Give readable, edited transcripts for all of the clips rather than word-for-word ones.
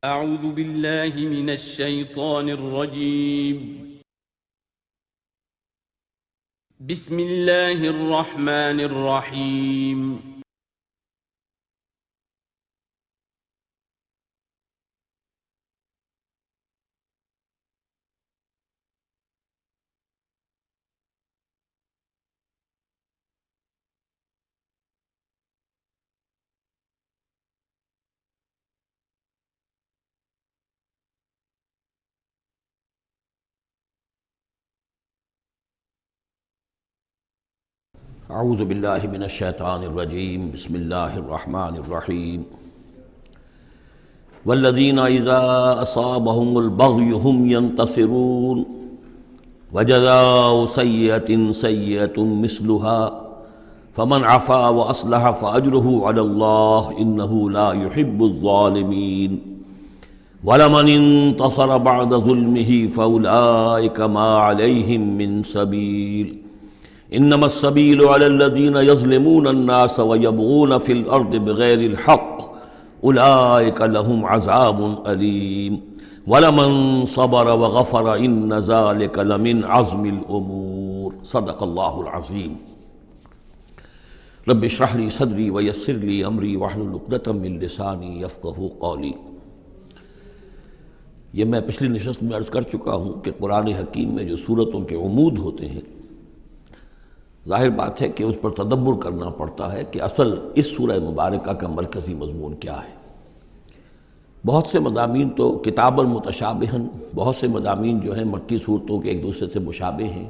أعوذ بالله من الشيطان الرجيم. بسم الله الرحمن الرحيم. اعوذ باللہ من الشیطان الرجیم بسم اللہ الرحمن الرحیم والذین اذا اصابهم البغی هم ينتصرون وجزاء سیئۃ سیئۃ مثلها فمن عفا واصلح فاجرہ علی اللہ انہ لا يحب الظالمین ولمن انتصر بعد ظلمہ فاولئک ما علیہم من سبیل انما السبیل علی الذین یظلمون الناس ویبغون فی الارض بغیر الحق اولئک لهم عذاب علیم ولمن صبر وغفر ان ذلک لمن عزم الامور صدق اللہ العظیم رب اشرح لی صدری ویسر لی امری واحلل عقدۃ من لسانی یفقہوا قولی۔ یہ میں پچھلی نشست میں عرض کر چکا ہوں کہ قرآن حکیم میں جو صورتوں کے عمود ہوتے ہیں، ظاہر بات ہے کہ اس پر تدبر کرنا پڑتا ہے کہ اصل اس سورہ مبارکہ کا مرکزی مضمون کیا ہے۔ بہت سے مضامین تو کتاباً متشابہاً، بہت سے مضامین جو ہیں مکی صورتوں کے ایک دوسرے سے مشابہ ہیں،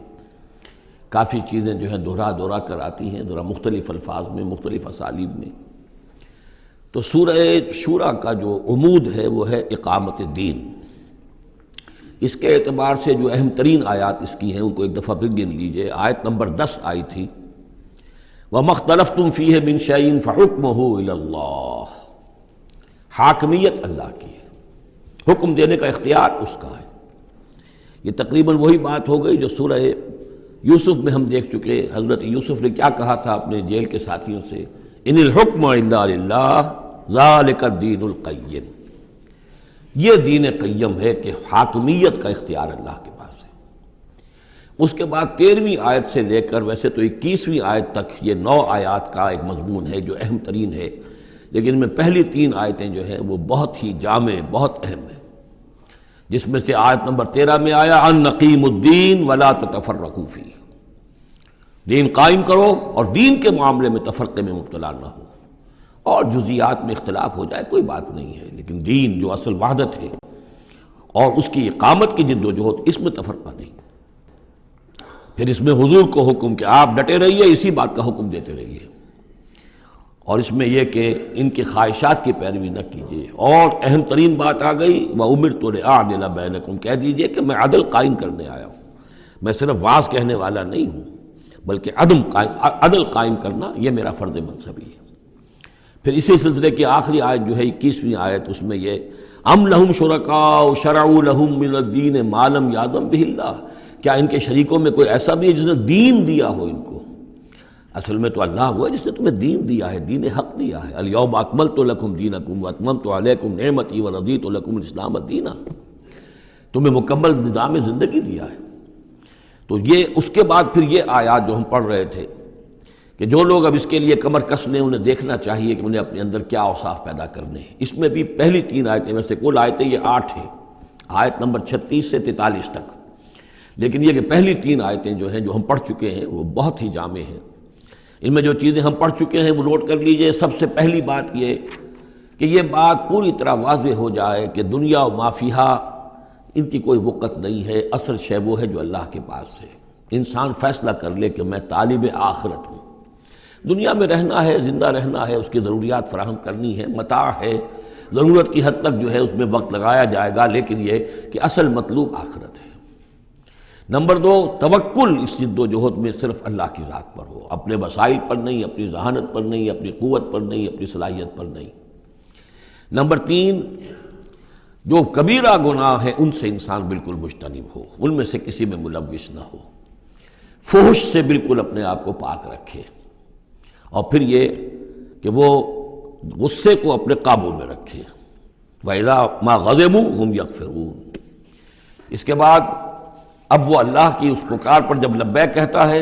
کافی چیزیں جو ہیں دہرا کر آتی ہیں ذرا مختلف الفاظ میں، مختلف اسالیب میں۔ تو سورہ شورى کا جو عمود ہے وہ ہے اقامت دین۔ اس کے اعتبار سے جو اہم ترین آیات اس کی ہیں ان کو ایک دفعہ پھر گن لیجئے۔ آیت نمبر 10 آئی تھی وَمَا اخْتَلَفْتُمْ فِيهِ مِنْ شَيْءٍ فَحُكْمُهُ إِلَى اللَّهِ، حاکمیت اللہ کی ہے، حکم دینے کا اختیار اس کا ہے۔ یہ تقریباً وہی بات ہو گئی جو سورہ یوسف میں ہم دیکھ چکے۔ حضرت یوسف نے کیا کہا تھا اپنے جیل کے ساتھیوں سے؟ ان الحکم الا للہ ذالک الدین القیم، یہ دین قیم ہے کہ حاکمیت کا اختیار اللہ کے پاس ہے۔ اس کے بعد 13ویں آیت سے لے کر ویسے تو 21ویں آیت تک یہ 9 آیات کا ایک مضمون ہے جو اہم ترین ہے، لیکن ان میں پہلی 3 آیتیں جو ہیں وہ بہت ہی جامع، بہت اہم ہیں، جس میں سے آیت نمبر 13 میں آیا ان نقیم الدین ولا تتفرقوا فیہ، دین قائم کرو اور دین کے معاملے میں تفرقے میں مبتلا نہ ہو، اور جزیات میں اختلاف ہو جائے کوئی بات نہیں ہے، لیکن دین جو اصل وحدت ہے اور اس کی اقامت کی جد و جہد، اس میں تفرقہ نہیں۔ پھر اس میں حضور کو حکم کہ آپ ڈٹے رہیے، اسی بات کا حکم دیتے رہیے، اور اس میں یہ کہ ان کی خواہشات کی پیروی نہ کیجیے۔ اور اہم ترین بات آ گئی وَأُمِرْتُ لِأَعْدِلَ بَيْنَكُمْ، کہہ دیجئے کہ میں عدل قائم کرنے آیا ہوں، میں صرف واعظ کہنے والا نہیں ہوں بلکہ عدل قائم کرنا یہ میرا فرض منصبی ہے۔ پھر اسی سلسلے کی آخری آیت جو ہے 21ویں آیت، اس میں یہ ام لہم شرکاء شرعوا لہم من الدین ما لم یأذن بہ اللہ، کیا ان کے شریکوں میں کوئی ایسا بھی ہے جس نے دین دیا ہو ان کو؟ اصل میں تو اللہ ہوا ہے جس نے تمہیں دین دیا ہے، دین حق دیا ہے۔ الیوم اکملت لکم دینکم واتممت علیکم نعمتی ورضیت لکم الاسلام دینا، تمہیں مکمل نظام زندگی دیا ہے۔ تو یہ اس کے بعد پھر یہ آیات جو ہم پڑھ رہے تھے کہ جو لوگ اب اس کے لیے کمر کس لیں انہیں دیکھنا چاہیے کہ انہیں اپنے اندر کیا اوصاف پیدا کرنے ہیں۔ اس میں بھی پہلی 3 آیتیں، ویسے کل آیتیں یہ 8 ہیں، آیت نمبر 36 سے 43 تک، لیکن یہ کہ پہلی 3 آیتیں جو ہیں جو ہم پڑھ چکے ہیں وہ بہت ہی جامع ہیں۔ ان میں جو چیزیں ہم پڑھ چکے ہیں وہ نوٹ کر لیجئے۔ سب سے پہلی بات یہ کہ یہ بات پوری طرح واضح ہو جائے کہ دنیا و ما فیہا ان کی کوئی وقت نہیں ہے، اصل شے وہ ہے جو اللہ کے پاس ہے۔ انسان فیصلہ کر لے کہ میں طالب آخرت ہوں، دنیا میں رہنا ہے، زندہ رہنا ہے، اس کی ضروریات فراہم کرنی ہے، متاع ہے، ضرورت کی حد تک جو ہے اس میں وقت لگایا جائے گا، لیکن یہ کہ اصل مطلوب آخرت ہے۔ نمبر 2، توکل اس جد و جہد میں صرف اللہ کی ذات پر ہو، اپنے وسائل پر نہیں، اپنی ذہانت پر نہیں، اپنی قوت پر نہیں، اپنی صلاحیت پر نہیں۔ نمبر 3، جو کبیرہ گناہ ہیں ان سے انسان بالکل مجتنب ہو، ان میں سے کسی میں ملوث نہ ہو، فحش سے بالکل اپنے آپ کو پاک رکھے، اور پھر یہ کہ وہ غصے کو اپنے قابو میں رکھے، وَإِذَا مَا غَضِبُوا هُمْ يَغْفِرُونَ۔ اس کے بعد اب وہ اللہ کی اس پکار پر جب لبیک کہتا ہے،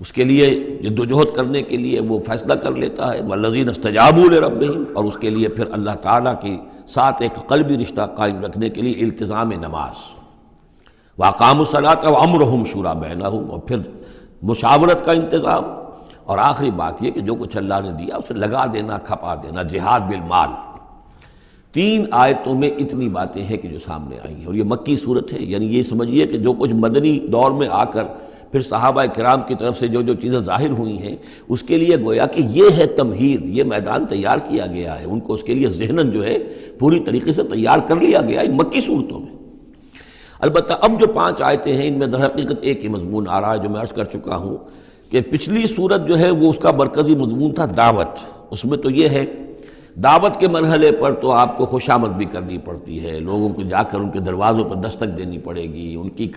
اس کے لیے جد و جہد کرنے کے لیے وہ فیصلہ کر لیتا ہے، وَالَّذِينَ اسْتَجَابُوا لِرَبِّهِمْ، اور اس کے لیے پھر اللہ تعالیٰ کی ساتھ ایک قلبی رشتہ قائم رکھنے کے لیے التزام نماز، وَأَقَامُوا الصَّلَاةَ وَأَمْرُهُمْ شُورَىٰ بَيْنَهُمْ، اور پھر مشاورت کا انتظام، اور آخری بات یہ کہ جو کچھ اللہ نے دیا اسے لگا دینا، کھپا دینا، جہاد بالمال۔ 3 آیتوں میں اتنی باتیں ہیں کہ جو سامنے آئی ہیں، اور یہ مکی صورت ہے، یعنی یہ سمجھیے کہ جو کچھ مدنی دور میں آ کر پھر صحابہ کرام کی طرف سے جو چیزیں ظاہر ہوئی ہیں، اس کے لیے گویا کہ یہ ہے تمہید، یہ میدان تیار کیا گیا ہے، ان کو اس کے لیے ذہناً جو ہے پوری طریقے سے تیار کر لیا گیا ہے مکی صورتوں میں۔ البتہ اب جو 5 آیتیں ہیں ان میں در حقیقت ایک ہی مضمون آ رہا ہے جو میں عرض کر چکا ہوں کہ پچھلی صورت جو ہے وہ اس کا مرکزی مضمون تھا دعوت۔ اس میں تو یہ ہے دعوت کے مرحلے پر تو آپ کو خوشامد بھی کرنی پڑتی ہے، لوگوں کو جا کر ان کے دروازوں پر دستک دینی پڑے گی، ان کی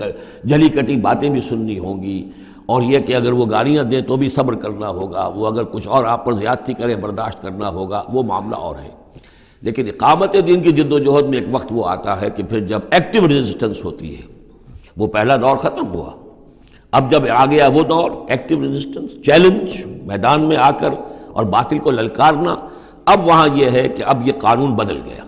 جلی کٹی باتیں بھی سننی ہوں گی، اور یہ کہ اگر وہ گالیاں دیں تو بھی صبر کرنا ہوگا، وہ اگر کچھ اور آپ پر زیادتی کریں برداشت کرنا ہوگا، وہ معاملہ اور ہے۔ لیکن اقامت دین کی جد و جہد میں ایک وقت وہ آتا ہے کہ پھر جب ایکٹیو ریزسٹنس ہوتی ہے، وہ پہلا دور ختم ہوا، اب جب آ گیا وہ دور ایکٹیو ریزسٹنس، چیلنج، میدان میں آ کر اور باطل کو للکارنا، اب وہاں یہ ہے کہ اب یہ قانون بدل گیا۔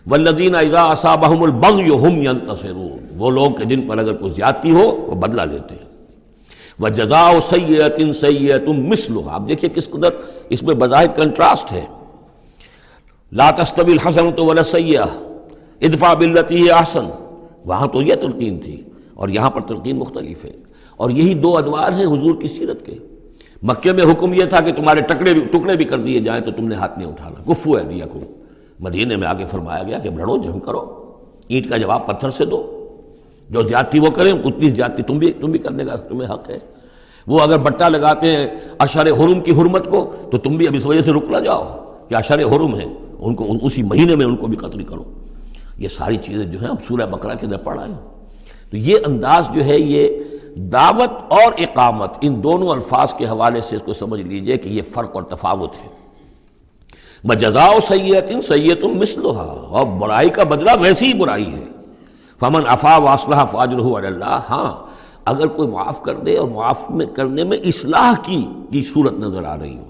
والذین اذا اصابہم البغی ہم ینتصرون، وہ لوگ کہ جن پر اگر کوئی زیادتی ہو وہ بدلہ لیتے ہیں۔ وجزاء سیئۃ سیئۃ مثلھا، اب دیکھیے کس قدر اس میں بظاہر کنٹراسٹ ہے۔ لا تستوی الحسنۃ ولا السیئۃ ادفع باللتی ہی احسن، وہاں تو یہ تلقین تھی اور یہاں پر تلقین مختلف ہے، اور یہی 2 ادوار ہیں حضور کی سیرت کے۔ مکے میں حکم یہ تھا کہ تمہارے ٹکڑے بھی کر دیے جائیں تو تم نے ہاتھ نہیں اٹھانا، کفو ایدیکم۔ مدینے میں آگے فرمایا گیا کہ لڑو، جنگ کرو، اینٹ کا جواب پتھر سے دو، جو زیادتی وہ کریں اتنی زیادتی تم بھی کرنے کا تمہیں حق ہے۔ وہ اگر بٹا لگاتے ہیں اشہر حرم کی حرمت کو تو تم بھی اب اس وجہ سے رک نہ جاؤ کہ اشہر حرم ہیں، ان کو اسی مہینے میں ان کو بھی قتل کرو۔ یہ ساری چیزیں جو ہیں اب سورہ بقرہ کے اندر پڑھا ہے۔ تو یہ انداز جو ہے یہ دعوت اور اقامت، ان دونوں الفاظ کے حوالے سے اس کو سمجھ لیجئے کہ یہ فرق اور تفاوت ہے۔ وجزاء سیئۃ سیئۃ مثلھا، اور برائی کا بدلہ ویسی ہی برائی ہے۔ فمن عفا واصلح فاجرہ علی اللہ، ہاں اگر کوئی معاف کر دے اور معاف کرنے میں اصلاح کی صورت نظر آ رہی ہو،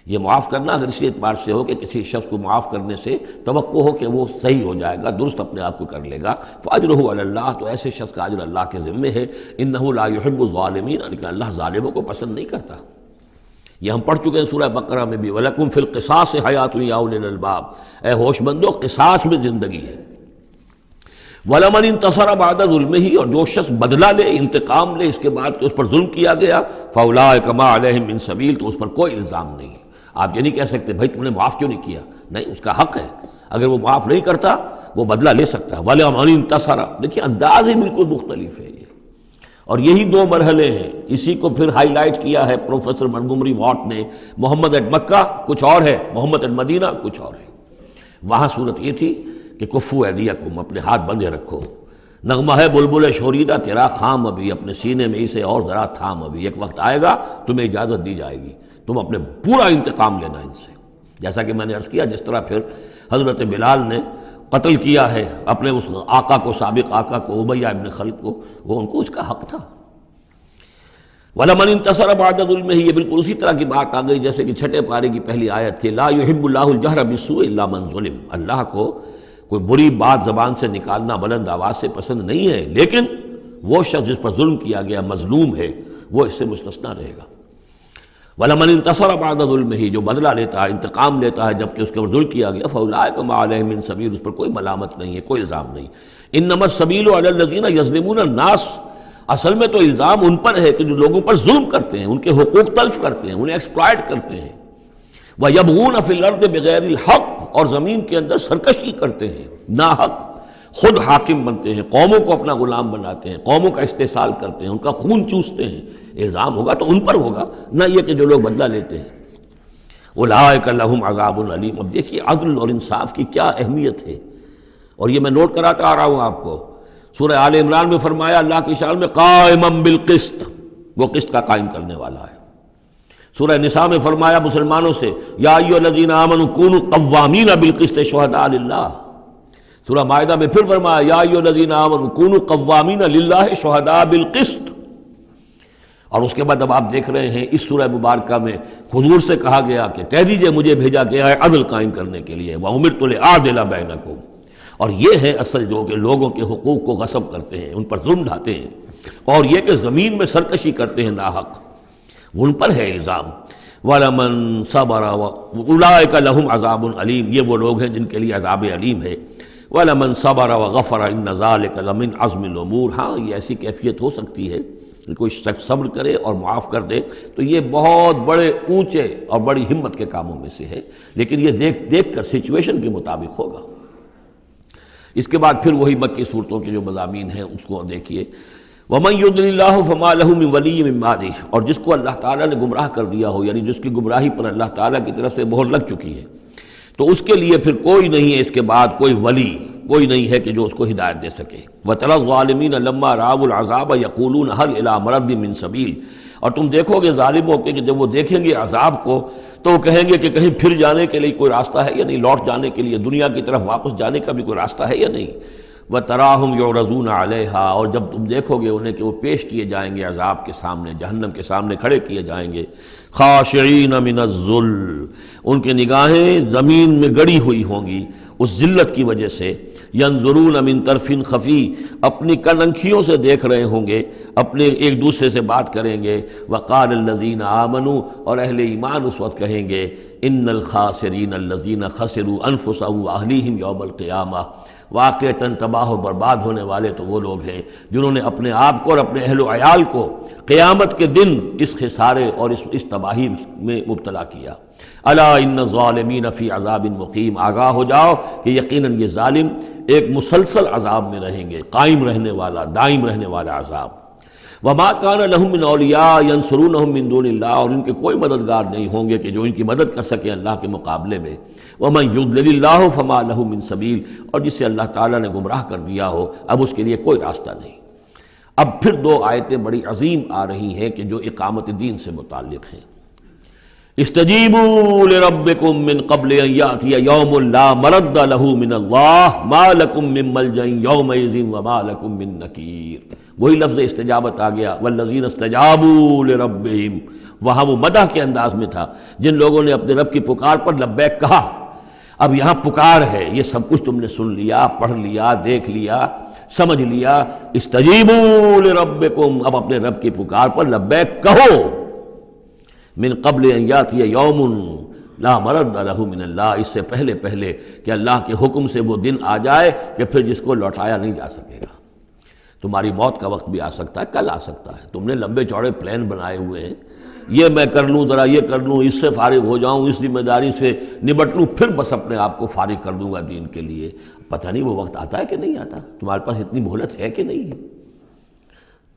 یہ معاف کرنا اگر اسی اعتبار سے ہو کہ کسی شخص کو معاف کرنے سے توقع ہو کہ وہ صحیح ہو جائے گا، درست اپنے آپ کو کر لے گا، فاجرہ علی اللہ، تو ایسے شخص کا اجر اللہ کے ذمے ہے۔ انہ لا یحب الظالمین، لیکن اللہ ظالموں کو پسند نہیں کرتا۔ یہ ہم پڑھ چکے ہیں سورہ بقرہ میں بھی، وَلَكُمْ فِي الْقِصَاصِ حَيَاةٌ يَا أُولِي الْأَلْبَابِ، اے ہوش مندو قصاص میں زندگی ہے۔ وَلَمَنِ انتصر بعد ظلمہ، اور جو شخص بدلہ لے، انتقام لے اس کے بعد کہ اس پر ظلم کیا گیا، فَأُولَٰئِکَ مَا عَلَيْهِم مِّن سَبِیل، تو اس پر کوئی الزام نہیں ہے۔ آپ یہ نہیں کہہ سکتے بھائی تم نے معاف کیوں نہیں کیا، نہیں، اس کا حق ہے، اگر وہ معاف نہیں کرتا وہ بدلہ لے سکتا ہے۔ وَلَمَنِ انتصر، دیکھیے انداز ہی بالکل مختلف ہے یہ، اور یہی 2 مرحلے ہیں۔ اسی کو پھر ہائی لائٹ کیا ہے پروفیسر منگومری واٹ نے، محمد ایٹ مکہ کچھ اور ہے، محمد ایٹ مدینہ کچھ اور ہے۔ وہاں صورت یہ تھی کہ کفو ایدیکم، اپنے ہاتھ بندھے رکھو، نغمہ ہے بلبل شوریدہ تیرا خام ابھی، اپنے سینے میں اسے اور ذرا تھام، ابھی ایک وقت آئے گا تمہیں اجازت دی جائے گی، تم اپنے پورا انتقام لینا ان سے۔ جیسا کہ میں نے عرض کیا، جس طرح پھر حضرت بلال نے قتل کیا ہے اپنے اس آقا کو، سابق آقا کو، امیہ ابن خلف کو، وہ ان کو اس کا حق تھا۔ وَلَمَنِ انتصر بعد ظلمہ، یہ بالکل اسی طرح کی بات آ گئی جیسے کہ 6 پارے کی پہلی آیت تھی، لا يحب اللہ الجہر بالسوء الا من ظلم، اللہ کو کوئی بری بات زبان سے نکالنا بلند آواز سے پسند نہیں ہے، لیکن وہ شخص جس پر ظلم کیا گیا مظلوم ہے وہ اس سے مستثنیٰ رہے گا۔ وَلَمَنِ انتصر بعد ظلمہ، جو بدلہ لیتا ہے، انتقام لیتا ہے جبکہ اس کے اوپر ظلم کیا گیا، فَأُولَٰئِکَ مَا عَلَيْهِم مِّن سَبِیل، اس پر کوئی ملامت نہیں ہے، کوئی الزام نہیں۔ اِنَّمَا السَّبِیلُ عَلَى الَّذِینَ یَظْلِمُونَ النَّاسَ، اصل میں تو الزام ان پر ہے کہ جو لوگوں پر ظلم کرتے ہیں، ان کے حقوق تلف کرتے ہیں، انہیں ایکسپلائٹ کرتے ہیں۔ وَيَبْغُونَ فِي الْأَرْضِ بِغَيْرِ الْحَقِّ، اور زمین کے اندر سرکشی کرتے ہیں، ناحق، خود حاکم بنتے ہیں، قوموں کو اپنا غلام بناتے ہیں، قوموں کا استحصال کرتے ہیں، ان کا خون چوستے ہیں۔ الزام ہوگا تو ان پر ہوگا، نہ یہ کہ جو لوگ بدلہ لیتے ہیں۔ اولئک لہم عذاب علیم، اب دیکھیے عدل اور انصاف کی کیا اہمیت ہے، اور یہ میں نوٹ کراتا آ رہا ہوں آپ کو۔ سورہ آل عمران میں فرمایا اللہ کی شان میں قائما بالقسط، وہ قسط کا قائم کرنے والا ہے۔ سورہ نساء میں فرمایا مسلمانوں سے یا ایھا الذین آمنوا کونوا قوامین بالقسط شہداء للہ. سورہ مائدہ میں پھر فرمایا یا ایھا الذین آمنوا کونوا قوامین للہ شہداء بالقسط. اور اس کے بعد اب آپ دیکھ رہے ہیں اس سورہ مبارکہ میں حضور سے کہا گیا کہ کہہ دیجئے مجھے بھیجا گیا ہے عدل قائم کرنے کے لیے. وَأُمِرْتُ لِأَعْدِلَ بَيْنَكُمْ. اور یہ ہے اصل جو کہ لوگوں کے حقوق کو غصب کرتے ہیں، ان پر ظلم ڈھاتے ہیں، اور یہ کہ زمین میں سرکشی کرتے ہیں ناحق، ان پر ہے الزام. وَلَمَنْ صَبَرَ أُولَٰئِكَ لَهُمْ عَذَابٌ عَلِيمٌ. یہ وہ لوگ ہیں جن کے لیے عذاب علیم ہے. وَلَمَنْ صَبَرَ وَغَفَرَ إِنَّ ذَلِكَ لَمِنْ عَزْمِ الْأُمُورِ. ہاں یہ ایسی کیفیت ہو سکتی ہے کہ کوئی شخص صبر کرے اور معاف کر دے تو یہ بہت بڑے اونچے اور بڑی ہمت کے کاموں میں سے ہے، لیکن یہ دیکھ کر سچویشن کے مطابق ہوگا. اس کے بعد پھر وہی مکی صورتوں کے جو مضامین ہیں اس کو دیکھیے. وَمَن يُضْلِلِ اللَّهُ فَمَا لَهُ مِن وَلِيٍّ مِّن بَعْدِهِ. اور جس کو اللہ تعالیٰ نے گمراہ کر دیا ہو، یعنی جس کی گمراہی پر اللہ تعالیٰ کی طرف سے مہر لگ چکی ہے، تو اس کے لیے پھر کوئی نہیں ہے اس کے بعد کوئی ولی، کوئی نہیں ہے کہ جو اس کو ہدایت دے سکے. وَتَرَى الظَّالِمِينَ لَمَّا رَأَوُا الْعَذَابَ يَقُولُونَ هَلْ إِلَىٰ مَرَدٍ مِّن سَبِيلٍ. اور تم دیکھو گے ظالموں کے کہ جب وہ دیکھیں گے عذاب کو تو وہ کہیں گے کہ کہیں پھر جانے کے لیے کوئی راستہ ہے یا نہیں، لوٹ جانے کے لیے دنیا کی طرف واپس جانے کا بھی کوئی راستہ ہے یا نہیں. وَتَرَاهُمْ يُعْرَضُونَ عَلَيْهَا. اور جب تم دیکھو گے انہیں کہ وہ پیش کیے جائیں گے عذاب کے سامنے، جہنم کے سامنے کھڑے کیے جائیں گے. خاشعین من الذل. ان کی نگاہیں زمین میں گڑی ہوئی ہوں گی اس ذلت کی وجہ سے. ینظرون من طرف خفی. اپنی کننکھیوں سے دیکھ رہے ہوں گے، اپنے ایک دوسرے سے بات کریں گے. وقال الذین آمنوا. اور اہل ایمان اس وقت کہیں گے ان الخاسرین الذین خسروا انفسهم واہلیہم یوم القیامہ. واقعتاً تباہ و برباد ہونے والے تو وہ لوگ ہیں جنہوں نے اپنے آپ کو اور اپنے اہل و عیال کو قیامت کے دن اس خسارے اور اس تباہی میں مبتلا کیا. الا ان الظالمین فی عذاب مقیم. آگاہ ہو جاؤ کہ یقیناً یہ ظالم ایک مسلسل عذاب میں رہیں گے، قائم رہنے والا، دائم رہنے والا عذاب. وما کان لهم من اولیاء ینصرونهم من دون اللہ. اور ان کے کوئی مددگار نہیں ہوں گے کہ جو ان کی مدد کر سکیں اللہ کے مقابلے میں. ومن یضلل اللہ فما له من سبیل. اور جسے اللہ تعالیٰ نے گمراہ کر دیا ہو اب اس کے لیے کوئی راستہ نہیں. اب پھر دو آیتیں بڑی عظیم آ رہی ہیں کہ جو اقامت دین سے متعلق ہیں. استجیبوا لربکم من قبل ان یأتی یوم لا مرد له من اللہ ما لکم من ملجأ یومئذ وما لکم من نکیر. وہی لفظ استجابت آ گیا. والذین استجابوا لربہم. وہاں وہ مدح کے انداز میں تھا جن لوگوں نے اپنے رب کی پکار پر لبیک کہا. اب یہاں پکار ہے، یہ سب کچھ تم نے سن لیا، پڑھ لیا، دیکھ لیا، سمجھ لیا. استجیبوا لربکم. اب اپنے رب کی پکار پر لبیک کہو. من قبل ان یاتی یوم لا مرد له من اللہ. اس سے پہلے کہ اللہ کے حکم سے وہ دن آ جائے کہ پھر جس کو لوٹایا نہیں جا سکے گا. تمہاری موت کا وقت بھی آ سکتا ہے، کل آ سکتا ہے. تم نے لمبے چوڑے پلان بنائے ہوئے ہیں، یہ میں کر لوں، ذرا یہ کر لوں، اس سے فارغ ہو جاؤں، اس ذمہ داری سے نبٹ لوں، پھر بس اپنے آپ کو فارغ کر دوں گا دین کے لیے. پتہ نہیں وہ وقت آتا ہے کہ نہیں آتا. تمہارے پاس اتنی مہلت ہے کہ نہیں ہے.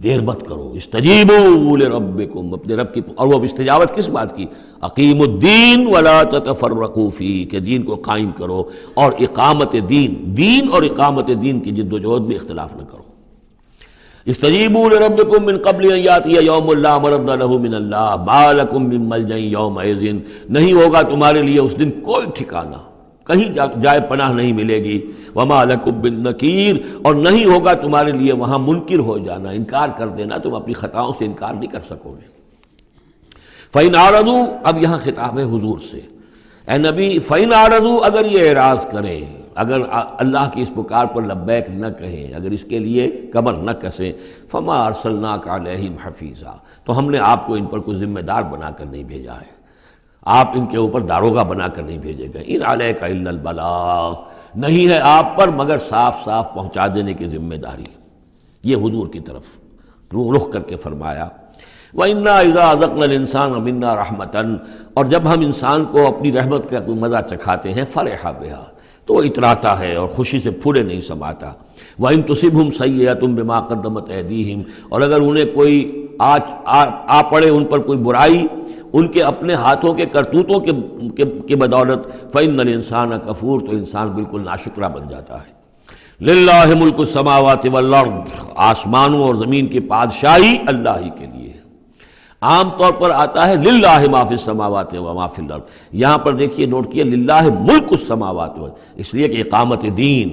دیر مت کرو. استجیبوا لربکم. اپنے رب کی. اور وہ استجابت کس بات کی؟ اقیموا الدین ولا تتفرقوا فیہ. کہ دین کو قائم کرو اور اقامت دین اور اقامت دین کی جد و جہد میں اختلاف نہ کرو. استجیبوا لربکم من قبل ان یاتی یوم لا مرد له من اللہ ما لکم من ملجأ یومئذ. نہیں ہوگا تمہارے لیے اس دن کوئی ٹھکانہ، کہیں جائے پناہ نہیں ملے گی. وما لکم من نکیر. اور نہیں ہوگا تمہارے لیے وہاں منکر ہو جانا، انکار کر دینا. تم اپنی خطاؤں سے انکار نہیں کر سکو گے. فإن أعرضوا. اب یہاں خطاب ہے حضور سے. اے نبی فإن أعرضوا. اگر یہ اعراض کریں، اگر اللہ کی اس پکار پر لبیک نہ کہیں، اگر اس کے لیے کمر نہ کسیں، فما ارسلناک علیہم حفیظا. تو ہم نے آپ کو ان پر کوئی ذمہ دار بنا کر نہیں بھیجا ہے، آپ ان کے اوپر داروغہ بنا کر نہیں بھیجے گئے. ان علیک الا البلاغ. نہیں ہے آپ پر مگر صاف پہنچا دینے کی ذمہ داری. یہ حضور کی طرف رخ کر کے فرمایا. وَإِنَّا إِذَا أَذَقْنَا الْإِنسَانَ مِنَّا رَحْمَةً. اور جب ہم انسان کو اپنی رحمت کا کوئی مزہ چکھاتے ہیں، فرح بہا، تو وہ اتراتا ہے اور خوشی سے پھولے نہیں سماتا. وَإِن تُصِبْهُمْ سَيِّئَةٌ بِمَا قَدَّمَتْ أَيْدِيهِمْ. اور اگر انہیں کوئی آ پڑے ان پر کوئی برائی ان کے اپنے ہاتھوں کے کرتوتوں کے بدولت، فَإِنَّ الْإِنسَانَ كَفُورٌ. تو انسان بالکل ناشکرہ بن جاتا ہے. لِلَّهِ مُلْكُ السَّمَاوَاتِ وَالْأَرْضِ. آسمانوں اور زمین کی بادشاہی اللہ ہی کے لیے ہے. عام طور پر آتا ہے للہ ما فی السماوات و ما فی الارض، یہاں پر دیکھیے نوٹ کیے للہ ملک السماوات و، اس لیے کہ اقامت دین،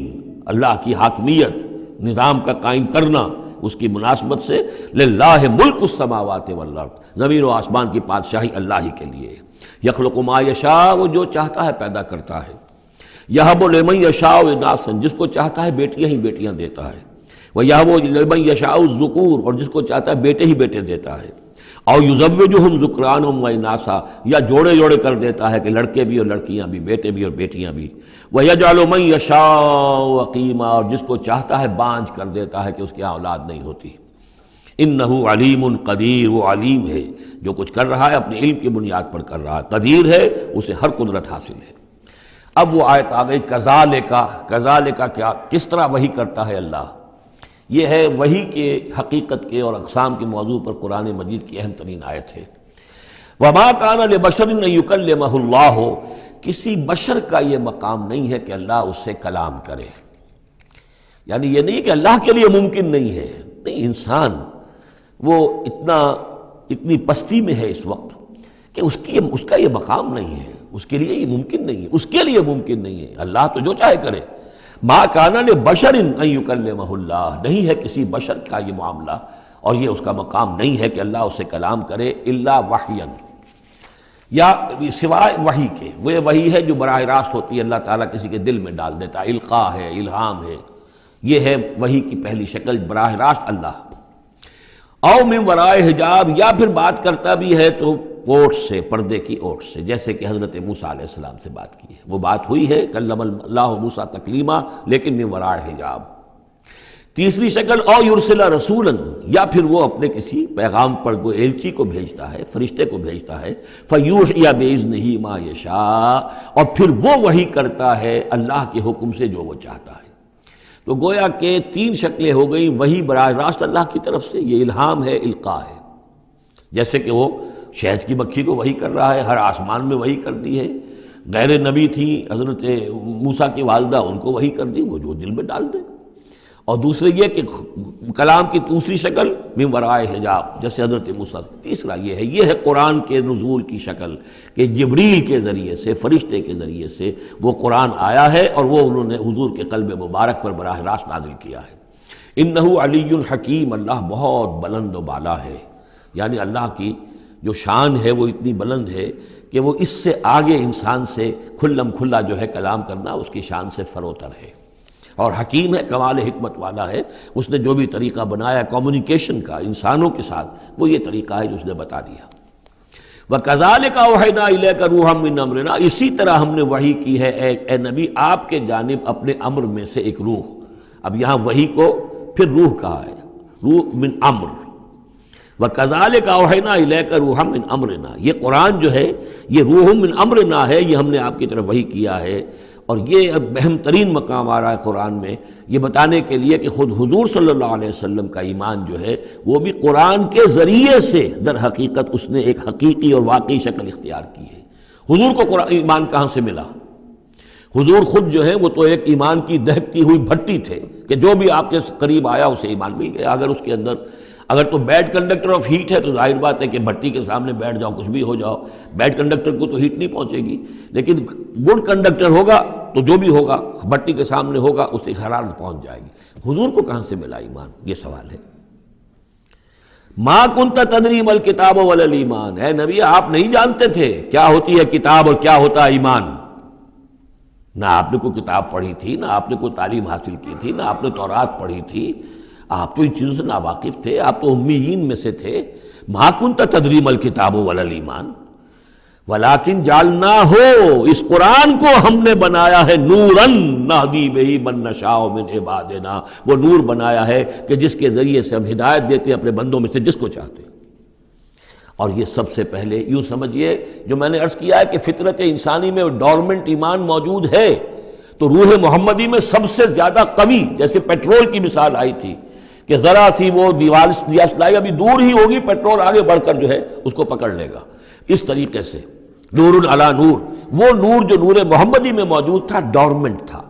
اللہ کی حاکمیت، نظام کا قائم کرنا، اس کی مناسبت سے للہ ملک السماوات والارض، زمین و آسمان کی بادشاہی اللہ ہی کے لیے۔ یخلق ما یشاء، وہ جو چاہتا ہے پیدا کرتا ہے۔ یہب لمن یشاء اناثا، جس کو چاہتا ہے بیٹیاں ہی بیٹیاں دیتا ہے۔ ویہب لمن یشاء الذکور، اور جس کو چاہتا ہے بیٹے ہی بیٹے دیتا ہے۔ اور یزوجہم ذکرانا و اناثا، یا جوڑے جوڑے کر دیتا ہے کہ لڑکے بھی اور لڑکیاں بھی، بیٹے بھی اور بیٹیاں بھی۔ ویجعل من یشاء عقیما، اور جس کو چاہتا ہے بانجھ کر دیتا ہے کہ اس کی اولاد نہیں ہوتی۔ انہ علیم قدیر، وہ علیم ہے، جو کچھ کر رہا ہے اپنے علم کی بنیاد پر کر رہا ہے، قدیر ہے، اسے ہر قدرت حاصل ہے۔ اب وہ آیت آ گئی کذالک کیا، کس طرح وحی کرتا ہے اللہ۔ یہ ہے وحی کے حقیقت کے اور اقسام کے موضوع پر قرآن مجید کی اہم ترین آیت ہے۔ وما کان لبشر ان یکلمہ اللہ، کسی بشر کا یہ مقام نہیں ہے کہ اللہ اس سے کلام کرے، یعنی یہ نہیں کہ اللہ کے لیے ممکن نہیں ہے، نہیں، انسان وہ اتنی پستی میں ہے اس وقت کہ اس کا یہ مقام نہیں ہے، اس کے لیے یہ ممکن نہیں ہے، اس کے لیے ممکن نہیں ہے۔ اللہ تو جو چاہے کرے۔ ما کان لبشر ان یکلمہ اللہ، نہیں ہے کسی بشر کا یہ معاملہ اور یہ اس کا مقام نہیں ہے کہ اللہ اسے کلام کرے، الا وحیا، یا سوائے وحی کے۔ وہ وحی ہے جو براہ راست ہوتی ہے، اللہ تعالیٰ کسی کے دل میں ڈال دیتا ہے، القاء ہے، الہام ہے، یہ ہے وحی کی پہلی شکل، براہ راست اللہ۔ او من ورائے حجاب، یا پھر بات کرتا بھی ہے تو اوٹ سے، پردے کی اوٹ سے، جیسے کہ حضرت موسیٰ علیہ السلام سے بات کی ہے، وہ بات ہوئی ہے کلم اللہ موسیٰ تکلیما، لیکن من ورائے حجاب۔ تیسری شکل او یرسل رسولا، یا پھر وہ اپنے کسی پیغام پر کوئی ایلچی کو بھیجتا ہے، فرشتے کو بھیجتا ہے، فیوحی باذنہ ما یشاء، اور پھر وہ وحی کرتا ہے اللہ کے حکم سے جو وہ چاہتا ہے۔ تو گویا کہ تین شکلیں ہو گئیں، وحی براہ راست اللہ کی طرف سے، یہ الہام ہے، القاء ہے، جیسے کہ وہ شہد کی مکھی کو وحی کر رہا ہے، ہر آسمان میں وحی کر دی ہے۔ غیر نبی تھی حضرت موسیٰ کی والدہ، ان کو وحی کر دی، وہ جو دل میں ڈال دے۔ اور دوسرے یہ کہ کلام کی دوسری شکل من ورائے حجاب، جیسے حضرت موسیٰ۔ تیسرا یہ ہے قرآن کے نزول کی شکل، کہ جبریل کے ذریعے سے، فرشتے کے ذریعے سے وہ قرآن آیا ہے اور وہ انہوں نے حضور کے قلب مبارک پر براہ راست نازل کیا ہے۔ انہ علی حکیم، اللہ بہت بلند و بالا ہے، یعنی اللہ کی جو شان ہے وہ اتنی بلند ہے کہ وہ اس سے آگے انسان سے کھلم کھلا جو ہے کلام کرنا اس کی شان سے فروتر ہے۔ اور حکیم ہے، کمال حکمت والا ہے، اس نے جو بھی طریقہ بنایا کمیونیکیشن کا انسانوں کے ساتھ، وہ یہ طریقہ ہے جو اس نے بتا دیا۔ وَكَذَلِكَ أَوْحَيْنَا إِلَيْكَ رُوحًا مِّنْ أَمْرِنَا، اسی طرح ہم نے وحی کی ہے اے نبی آپ کے جانب اپنے امر میں سے ایک روح۔ اب یہاں وحی کو پھر روح کہا ہے، روح من امر۔ وَكَذَلِكَ أَوْحَيْنَا إِلَيْكَ رُوحًا مِّنْ أَمْرِنَا، یہ قرآن جو ہے یہ روح من امرنا ہے، یہ ہم نے آپ کی طرف وحی کیا ہے۔ اور یہ اب اہم ترین مقام آ رہا ہے قرآن میں، یہ بتانے کے لیے کہ خود حضور صلی اللہ علیہ وسلم کا ایمان جو ہے وہ بھی قرآن کے ذریعے سے در حقیقت اس نے ایک حقیقی اور واقعی شکل اختیار کی ہے۔ حضور کو قرآن ایمان کہاں سے ملا؟ حضور خود جو ہے وہ تو ایک ایمان کی دہکتی ہوئی بھٹی تھے کہ جو بھی آپ کے قریب آیا اسے ایمان مل گیا۔ اگر اس کے اندر اگر تو بیڈ کنڈکٹر آف ہیٹ ہے تو ظاہر بات ہے کہ بھٹی کے سامنے بیٹھ جاؤ، کچھ بھی ہو جاؤ، بیڈ کنڈکٹر کو تو ہیٹ نہیں پہنچے گی، لیکن گڈ کنڈکٹر ہوگا تو جو بھی ہوگا بھٹی کے سامنے ہوگا اس سے حرارت پہنچ جائے گی۔ حضور کو کہاں سے ملا ایمان؟ یہ سوال ہے۔ ما کنت تدری ما الکتاب ولا الایمان، اے نبی آپ نہیں جانتے تھے کیا ہوتی ہے کتاب اور کیا ہوتا ہے ایمان۔ نہ آپ نے کوئی کتاب پڑھی تھی، نہ آپ نے کوئی تعلیم حاصل کی تھی، نہ آپ نے تورات پڑھی تھی، آپ تو ان چیزوں سے ناواقف تھے، آپ تو امیین میں سے تھے۔ ما کنت تدری ما الکتاب ولا الایمان ولیکن جعلناہ، اس قرآن کو ہم نے بنایا ہے نوراً نہدی بہ من نشاء من عبادنا، وہ نور بنایا ہے کہ جس کے ذریعے سے ہم ہدایت دیتے ہیں اپنے بندوں میں سے جس کو چاہتے ہیں۔ اور یہ سب سے پہلے یوں سمجھیے جو میں نے عرض کیا ہے کہ فطرت انسانی میں ڈورمنٹ ایمان موجود ہے، تو روح محمدی میں سب سے زیادہ قوی، جیسے پیٹرول کی مثال آئی تھی کہ ذرا سی وہ دیوار سلائی ابھی دور ہی ہوگی، پیٹرول آگے بڑھ کر جو ہے اس کو پکڑ لے گا۔ اس طریقے سے نور علی نور، وہ نور جو نور محمدی میں موجود تھا ڈورمنٹ تھا۔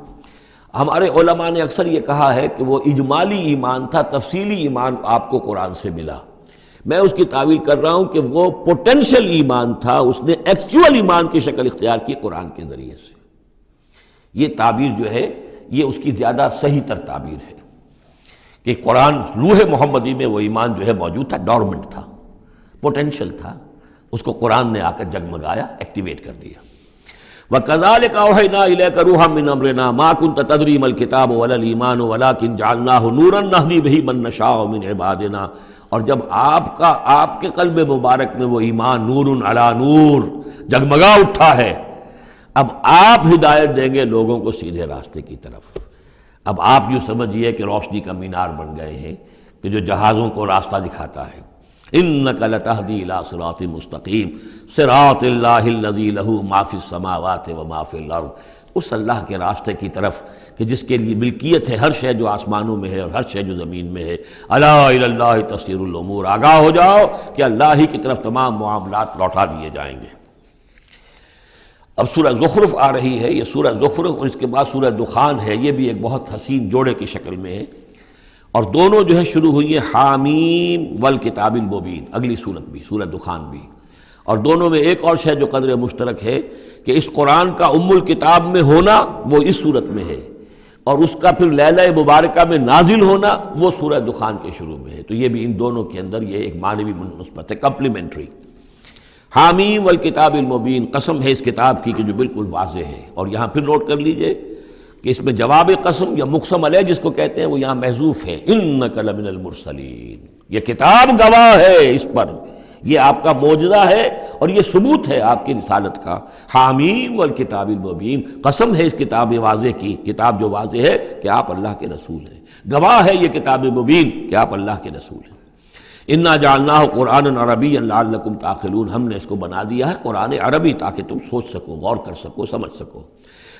ہمارے علماء نے اکثر یہ کہا ہے کہ وہ اجمالی ایمان تھا، تفصیلی ایمان آپ کو قرآن سے ملا۔ میں اس کی تعویل کر رہا ہوں کہ وہ پوٹینشل ایمان تھا، اس نے ایکچول ایمان کی شکل اختیار کی قرآن کے ذریعے سے۔ یہ تعبیر جو ہے یہ اس کی زیادہ صحیح تر تعبیر ہے کہ قرآن روح محمدی میں وہ ایمان جو ہے موجود تھا، ڈورمنٹ تھا، پوٹینشل تھا، اس کو قرآن نے آ کر جگمگایا، ایکٹیویٹ کر دیا۔ وَكَذَلِكَ أَوْحَيْنَا إِلَيْكَ رُوحًا مِّنْ أَمْرِنَا مَا كُنْتَ تَدْرِي مَا الْكِتَابُ وَلَا الْإِيمَانُ وَلَٰكِن جَعَلْنَاهُ نُورًا نَّهْدِي بِهِ مَن نَّشَاءُ مِنْ عِبَادِنَا، اور جب آپ کے قلب مبارک میں وہ ایمان نور علی نور جگمگا اٹھا ہے، اب آپ ہدایت دیں گے لوگوں کو سیدھے راستے کی طرف۔ اب آپ یوں سمجھیے کہ روشنی کا مینار بن گئے ہیں کہ جو جہازوں کو راستہ دکھاتا ہے۔ انک لتہدی الی صراط مستقیم صراط اللہ الذی لہ ما فی السماوات و ما فی الارض، اس اللہ کے راستے کی طرف کہ جس کے لیے ملکیت ہے ہر شے جو آسمانوں میں ہے اور ہر شے جو زمین میں ہے۔ الا الی اللہ تصیر الامور، آگاہ ہو جاؤ کہ اللہ ہی کی طرف تمام معاملات لوٹا دیے جائیں گے۔ اب سورہ زخرف آ رہی ہے، یہ سورہ زخرف اور اس کے بعد سورہ دخان ہے، یہ بھی ایک بہت حسین جوڑے کی شکل میں ہے، اور دونوں جو ہے شروع ہوئی ہیں حامیم والکتاب المبین، اگلی صورت بھی سورہ دخان بھی، اور دونوں میں ایک اور شے جو قدر مشترک ہے کہ اس قرآن کا ام الکتاب میں ہونا وہ اس صورت میں ہے، اور اس کا پھر لیلہ مبارکہ میں نازل ہونا وہ سورہ دخان کے شروع میں ہے، تو یہ بھی ان دونوں کے اندر یہ ایک معنوی نسبت ہے، کمپلیمنٹری۔ حامیم والکتاب المبین، قسم ہے اس کتاب کی کہ جو بالکل واضح ہے، اور یہاں پھر نوٹ کر لیجئے کہ اس میں جواب قسم یا مقسم علیہ جس کو کہتے ہیں وہ یہاں محذوف ہے، انک لمن المرسلین، یہ کتاب گواہ ہے اس پر، یہ آپ کا معجزہ ہے اور یہ ثبوت ہے آپ کی رسالت کا۔ حامیم والکتاب المبین، قسم ہے اس کتاب واضح کی، کتاب جو واضح ہے کہ آپ اللہ کے رسول ہیں، گواہ ہے یہ کتاب مبین کہ آپ اللہ کے رسول ہیں۔ انا جعلناہ قرآنا عربیا لعلکم تعقلون، ہم نے اس کو بنا دیا ہے قرآن عربی تاکہ تم سوچ سکو، غور کر سکو، سمجھ سکو۔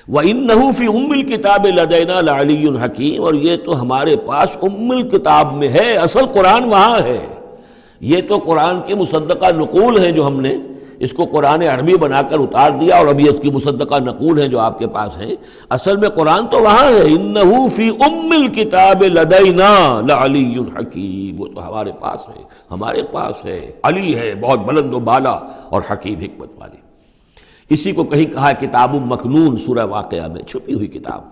وَإِنَّهُ فِي أُمِّ الْكِتَابِ لَدَيْنَا لَعَلِيٌّ حَكِيمٌ، اور یہ تو ہمارے پاس ام الکتاب میں ہے، اصل قرآن وہاں ہے، یہ تو قرآن کے مصدقہ نقول ہیں جو ہم نے اس کو قرآن عربی بنا کر اتار دیا، اور ابھی اس کی مصدقہ نقول ہیں جو آپ کے پاس ہیں، اصل میں قرآن تو وہاں ہے۔ اِنَّهُ فِي أُمِّ الْكِتَابِ لَدَيْنَا لَعَلِيٌّ حَكِيمٌ، وہ تو ہمارے پاس ہے، ہمارے پاس ہے، علی ہے، بہت بلند و بالا اور حکیم حکمت والی۔ اسی کو کہیں کہا ہے کتاب مکنون سورہ واقعہ میں، چھپی ہوئی کتاب،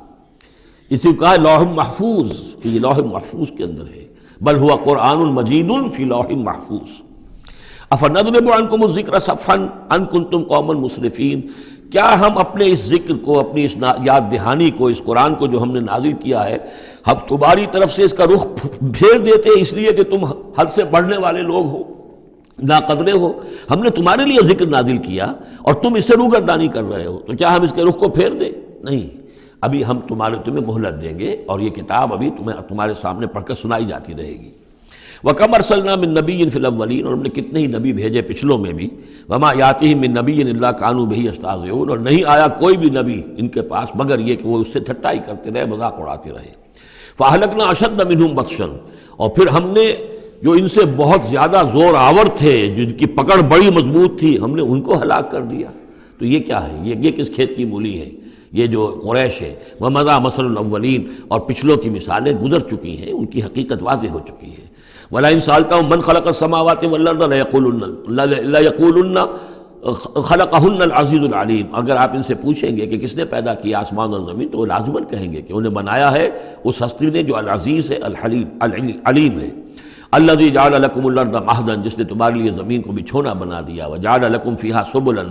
اسی کو کہا ہے لوح محفوظ کہ یہ لوح محفوظ کے اندر ہے، بل ہوا قرآن مجید فی لوح محفوظ۔ افنضرب عنکم الذکر صفحا ان کنتم قوما مسرفین، کیا ہم اپنے اس ذکر کو، اپنی اس یاد دہانی کو، اس قرآن کو جو ہم نے نازل کیا ہے، ہم تمہاری طرف سے اس کا رخ پھیر دیتے اس لیے کہ تم حد سے بڑھنے والے لوگ ہو، ناقدرے ہو؟ ہم نے تمہارے لیے ذکر نازل کیا اور تم اس سے روگردانی کر رہے ہو، تو کیا ہم اس کے رخ کو پھیر دیں؟ نہیں، ابھی ہم تمہیں مہلت دیں گے، اور یہ کتاب ابھی تمہارے سامنے پڑھ کر سنائی جاتی رہے گی۔ وَكَمْ أَرْسَلْنَا مِن نَبِيٍّ فِي الْأَوَّلِينَ، اور ہم نے کتنے ہی نبی بھیجے پچھلوں میں بھی، وَمَا يَأْتِيهِم مِّن نَبِيٍّ إِلَّا كَانُوا بِهِ يَسْتَهْزِئُونَ، اور نہیں آیا کوئی بھی نبی ان کے پاس مگر یہ کہ وہ اس سے ٹھٹائی کرتے رہے، مذاق اڑاتے رہے۔ فَأَهْلَكْنَا أَشَدَّ مِنْهُمْ بَطْشًا، اور پھر ہم نے جو ان سے بہت زیادہ زور آور تھے، جن کی پکڑ بڑی مضبوط تھی، ہم نے ان کو ہلاک کر دیا۔ تو یہ کیا ہے؟ یہ کس کھیت کی مولی ہے؟ یہ جو قریش ہے، وَمَضَىٰ مَثَلُ الْأَوَّلِينَ، اور پچھلوں کی مثالیں گزر چکی ہیں، ان کی حقیقت واضح ہو چکی ہے۔ وَلَئِن سَأَلْتَهُم مَّنْ خَلَقَ السَّمَاوَاتِ وَالْأَرْضَ لَيَقُولُنَّ خَلَقَهُنَّ الْعَزِيزُ الْعَلِيمُ، اگر آپ ان سے پوچھیں گے کہ کس نے پیدا کیا آسمان اور زمین، تو وہ لازماً کہیں گے کہ انہیں بنایا ہے اس ہستی نے جو العزیز ہے، الحلیم، علیم ہے۔ الذی جعل لکم الارض مہدا، جس نے تمہارے لیے زمین کو بچھونا بنا دیا، وجعل لکم فیہا سبلا،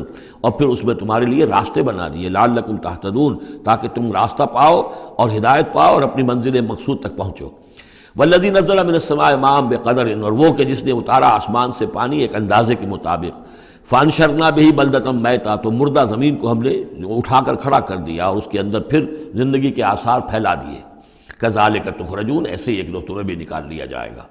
اور پھر اس میں تمہارے لیے راستے بنا دیے، لعلکم تہتدون، تاکہ تم راستہ پاؤ اور ہدایت پاؤ اور اپنی منزل مقصود تک پہنچو۔ والذی نزل من السماء ماء بقدر، اور وہ کہ جس نے اتارا آسمان سے پانی ایک اندازے کے مطابق، فانشرنا بہ بلدۃ میتا، تو مردہ زمین کو ہم نے اٹھا کر کھڑا کر دیا اور اس کے اندر پھر زندگی کے آثار پھیلا دیے۔ کذالک تخرجون، ایسے ہی ایک روز تمہیں بھی نکال لیا جائے گا۔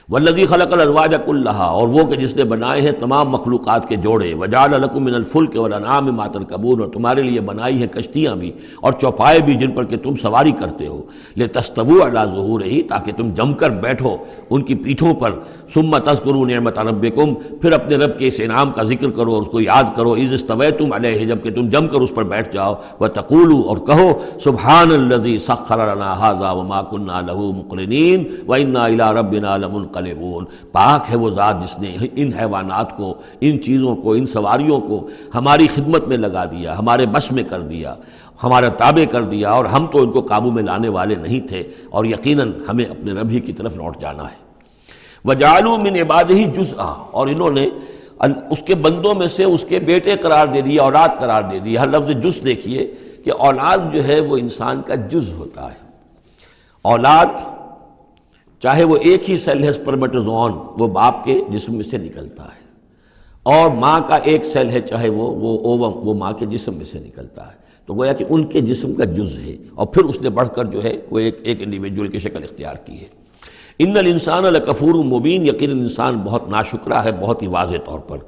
والذی خلق الازواج کلھا، اور وہ کہ جس نے بنائے ہیں تمام مخلوقات کے جوڑے، وجعل لکم من الفلک والانعام ما ترکبون، اور تمہارے لیے بنائی ہیں کشتیاں بھی اور چوپائے بھی جن پر کہ تم سواری کرتے ہو، لتستووا علی ظہورہ، تاکہ تم جم کر بیٹھو ان کی پیٹھوں پر، ثم تذکروا نعمت ربکم، پھر اپنے رب کے اس انعام کا ذکر کرو اور اس کو یاد کرو، اذ استویتم علیہ، جب کہ تم جم کر اس پر بیٹھ جاؤ، وتقولوا، اور کہو سبحان الذی سخر لنا ھذا وما کنا لہ مقرنین وإنا الی ربنا لمنقلبون۔ ينقلبون، پاک ہے وہ ذات جس نے ان حیوانات کو، ان چیزوں کو، ان سواریوں کو ہماری خدمت میں لگا دیا، ہمارے بش میں کر دیا، ہمارا تابع کر دیا، اور ہم تو ان کو قابو میں لانے والے نہیں تھے، اور یقیناً ہمیں اپنے رب ہی کی طرف لوٹ جانا ہے۔ وَجَعَلُوا مِنْ عِبَادِهِ جُزْءًا، اور انہوں نے اس کے بندوں میں سے اس کے بیٹے قرار دے دیے، اولاد قرار دے دی۔ ہر لفظ جز دیکھیے کہ اولاد جو ہے وہ انسان کا جز ہوتا ہے۔ اولاد چاہے وہ ایک ہی سیل ہے سپرمیٹوزوون، وہ باپ کے جسم میں سے نکلتا ہے، اور ماں کا ایک سیل ہے چاہے وہ اووم، وہ ماں کے جسم میں سے نکلتا ہے، تو گویا کہ ان کے جسم کا جز ہے، اور پھر اس نے بڑھ کر جو ہے وہ ایک انڈیویجول کی شکل اختیار کی ہے۔ ان الانسان لکفور مبین، یقیناً انسان بہت ناشکرا ہے، بہت ہی واضح طور پر۔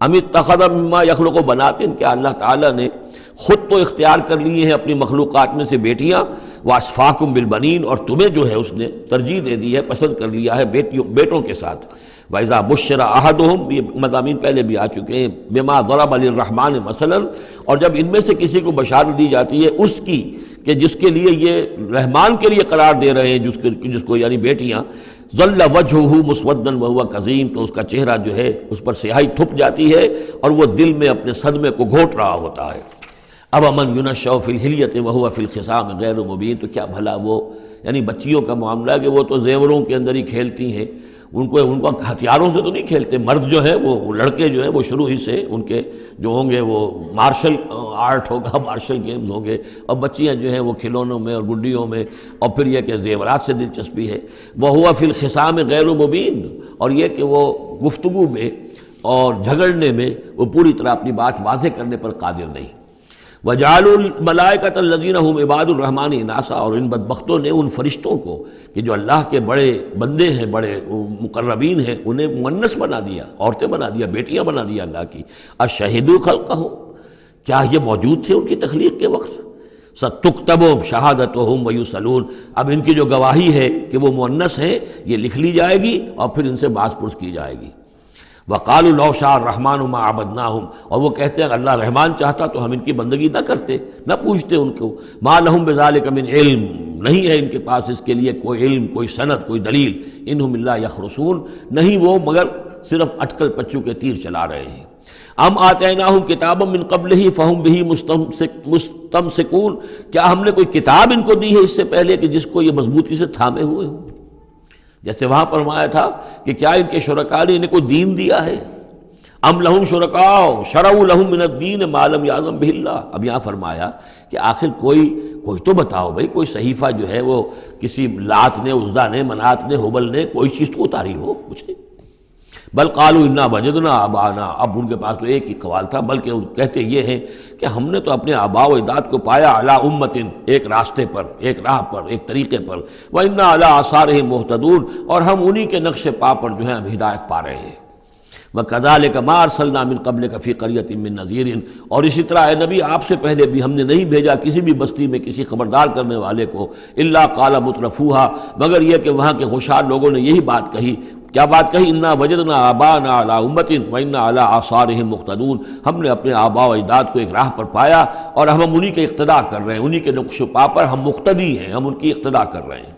ام اتخذ مما یخلق بنات، کہ اللہ تعالیٰ نے خود تو اختیار کر لیے ہیں اپنی مخلوقات میں سے بیٹیاں، واسفاکم بالبنین، اور تمہیں جو ہے اس نے ترجیح دے دی ہے، پسند کر لیا ہے بیٹوں کے ساتھ۔ وَإِذَا بُشِّرَ أَحَدُهُمْ، یہ مضامین پہلے بھی آ چکے ہیں، بِمَا ضَرَبَ لِلرَّحْمَٰنِ مَثَلًا، اور جب ان میں سے کسی کو بشارت دی جاتی ہے اس کی کہ جس کے لیے یہ رحمان کے لیے قرار دے رہے ہیں، جس کو یعنی بیٹیاں، ظل وجہہ مسودا وہو کظیم، تو اس کا چہرہ جو ہے اس پر سیاہی تھپ جاتی ہے اور وہ دل میں اپنے صدمے کو گھوٹ رہا ہوتا ہے۔ اب من ینشأ فی الحلیۃ وہو فی الخصام غیر مبین، تو کیا بھلا وہ یعنی بچیوں کا معاملہ ہے کہ وہ تو زیوروں کے اندر ہی کھیلتی ہیں، ان کو ہتھیاروں سے تو نہیں کھیلتے۔ مرد جو ہے وہ لڑکے جو ہیں وہ شروع ہی سے ان کے جو ہوں گے وہ مارشل آرٹ ہوگا، مارشل گیمز ہوں گے، اور بچیاں جو ہیں وہ کھلونوں میں اور گڈیوں میں، اور پھر یہ کہ زیورات سے دلچسپی ہے۔ وَهُوَ فِي الْخِصَامِ غَيْرُ مُبِينٍ، اور یہ کہ وہ گفتگو میں اور جھگڑنے میں وہ پوری طرح اپنی بات واضح کرنے پر قادر نہیں۔ وَجَعَلُوا الْمَلَائِكَةَ الَّذِينَ هُمْ عِبَادُ الرَّحْمَٰنِ إِنَاثًا، اور ان بدبختوں نے ان فرشتوں کو کہ جو اللہ کے بڑے بندے ہیں، بڑے مقربین ہیں، انہیں مؤنث بنا دیا، عورتیں بنا دیا، بیٹیاں بنا دیا اللہ کی۔ أَشَهِدُوا خَلْقَهُمْ، کیا یہ موجود تھے ان کی تخلیق کے وقت؟ سَتُكْتَبُ شَهَادَتُهُمْ وَيُسْأَلُونَ، اب ان کی جو گواہی ہے کہ وہ مؤنث ہیں یہ لکھ لی جائے گی اور پھر ان سے باز پرس کی جائے گی۔ وَقَالُوا لَوْ شَاءَ الرَّحْمَٰنُ مَا عَبَدْنَاهُمْ، اور وہ کہتے ہیں اللہ رحمان چاہتا تو ہم ان کی بندگی نہ کرتے، نہ پوچھتے ان کو۔ مَا لَهُمْ بِذَٰلِكَ مِنْ علم، نہیں ہے ان کے پاس اس کے لیے کوئی علم، کوئی سند، کوئی دلیل۔ إِنْهُمْ إِلَّا يَخْرُصُونَ، نہیں وہ مگر صرف اٹکل پچو کے تیر چلا رہے ہیں۔ ام آتیناہم کتابا من قبلہ فہم بہ مستمسکون، کیا ہم نے کوئی کتاب ان کو دی ہے اس سے پہلے کہ جس کو یہ مضبوطی سے تھامے ہوئے ہوں؟ جیسے وہاں فرمایا تھا کہ کیا ان کے شرکاء نے انہیں کوئی دین دیا ہے؟ ام لہم شرکاء شرعوا لہم من الدین ما لم یعظم بہ اللہ، اب یہاں فرمایا کہ آخر کوئی تو بتاؤ بھائی، کوئی صحیفہ جو ہے وہ کسی لات نے، عزا نے، منات نے، ہبل نے کوئی چیز تو اتاری ہو، کچھ نہیں۔ بل قالوا انا وجدنا آباءنا، اب ان کے پاس تو ایک ہی قوال تھا، بلکہ کہتے یہ ہیں کہ ہم نے تو اپنے آباء و اجداد کو پایا علی امت، ایک راستے پر، ایک راہ پر، ایک طریقے پر، وانا علی آثارہم مہتدون، اور ہم انہی کے نقش پا پر جو ہے ہم ہدایت پا رہے ہیں۔ وَكَذَلِكَ مَا أَرْسَلْنَا مِن قَبْلِكَ فِي قَرْيَةٍ مِّن نَذِيرٍ، اور اسی طرح اے نبی آپ سے پہلے بھی ہم نے نہیں بھیجا کسی بھی بستی میں کسی خبردار کرنے والے کو، إِلَّا قَالَ مُتْرَفُوهَا، مگر یہ کہ وہاں کے خوشحال لوگوں نے یہی بات کہی، کیا بات کہی؟ انا وجدنا آباءنا علی امت وانا علی آثارہم مقتدون، ہم نے اپنے آباء و اجداد کو ایک راہ پر پایا اور ہم انہی کے اقتداء کر رہے ہیں، انہی کے نقش و پا پر ہم مقتدی ہیں، ہم ان کی اقتداء کر رہے ہیں۔